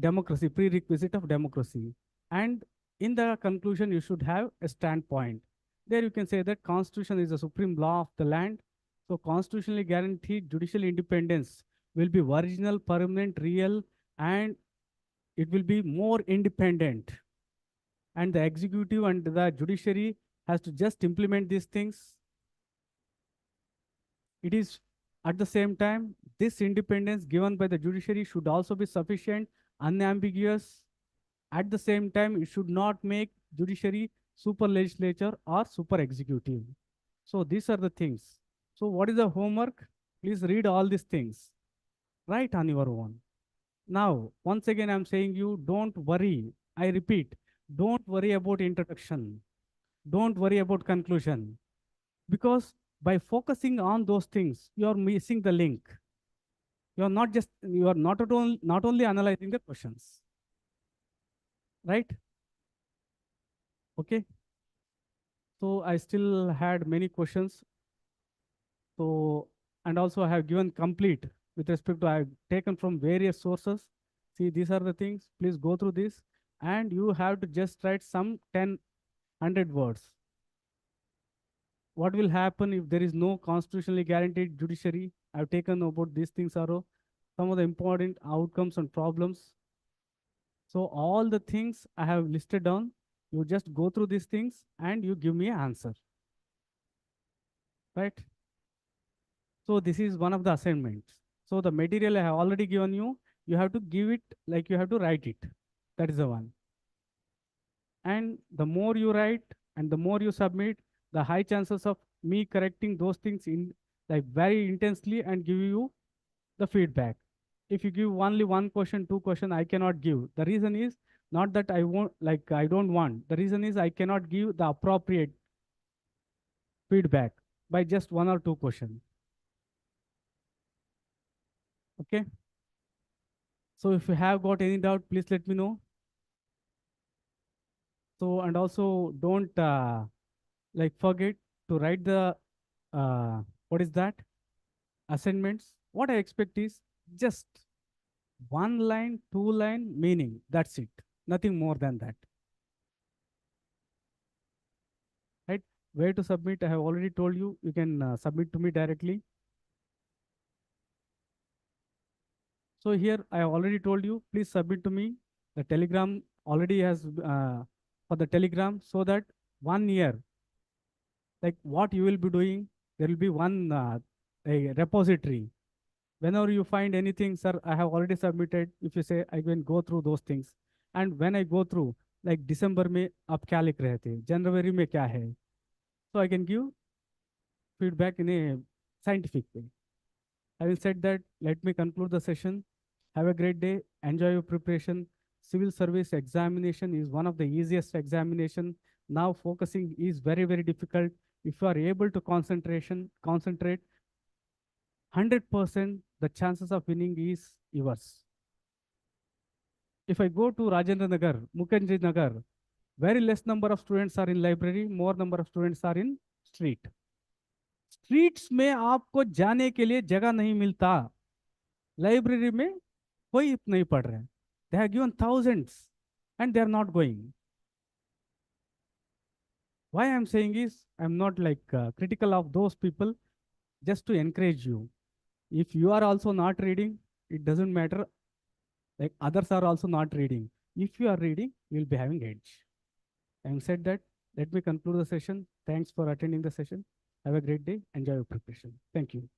democracy, prerequisite of democracy. And in the conclusion, you should have a standpoint. There you can say that constitution is the supreme law of the land. So constitutionally guaranteed judicial independence will be original, permanent, real, and it will be more independent. And the executive and the judiciary has to just implement these things. It is at the same time, this independence given by the judiciary should also be sufficient, unambiguous. At the same time, it should not make judiciary super legislature or super executive. So these are the things. So what is the homework? Please read all these things. Write on your own. Now, once again, I'm saying you don't worry. I repeat, don't worry about introduction. Don't worry about conclusion. Because By focusing on those things, you are missing the link. You are not only analyzing the questions, right? Okay. So I still had many questions. So, and also I have given complete with respect to I have taken from various sources. See, these are the things. Please go through this, and you have to just write some 10, 100 words. What will happen if there is no constitutionally guaranteed judiciary? I've taken about these things are some of the important outcomes and problems. So all the things I have listed down, you just go through these things and you give me an answer, right? So this is one of the assignments. So the material I have already given you, you have to give it like you have to write it. That is the one. And the more you write and the more you submit, the high chances of me correcting those things in like very intensely and give you the feedback. If you give only one question, two question, I cannot give. The reason is not that I won't like I don't want. The reason is I cannot give the appropriate feedback by just one or two questions. Okay. So if you have got any doubt, please let me know. So and also don't like forget to write the what is that assignments. What I expect is just one line, two line meaning. That's it. Nothing more than that. Right? Where to submit? I have already told you. You can submit to me directly. So here I have already told you. Please submit to me. The Telegram already has for the Telegram so that 1 year like what you will be doing, there will be one a repository. Whenever you find anything, sir, I have already submitted. If you say, I can go through those things. And when I go through, like December में आप क्या लिख रहे थे, January में क्या है, so I can give feedback in a scientific way. Having said that, let me conclude the session. Have a great day. Enjoy your preparation. Civil service examination is one of the easiest examination. Now focusing is very, very difficult. If you are able to concentrate, 100% the chances of winning is yours. If I go to Rajendra Nagar, Mukherjee Nagar, very less number of students are in library, more number of students are in street. Streets में आपको जाने के लिए जगह नहीं मिलता, library में कोई नहीं पढ़ रहे, they have given thousands and they are not going. Why I'm saying is I'm not like critical of those people, just to encourage you. If you are also not reading, it doesn't matter, like others are also not reading. If you are reading, you will be having edge. Having said that, let me conclude the session. Thanks for attending the session. Have a great day. Enjoy your preparation. Thank you.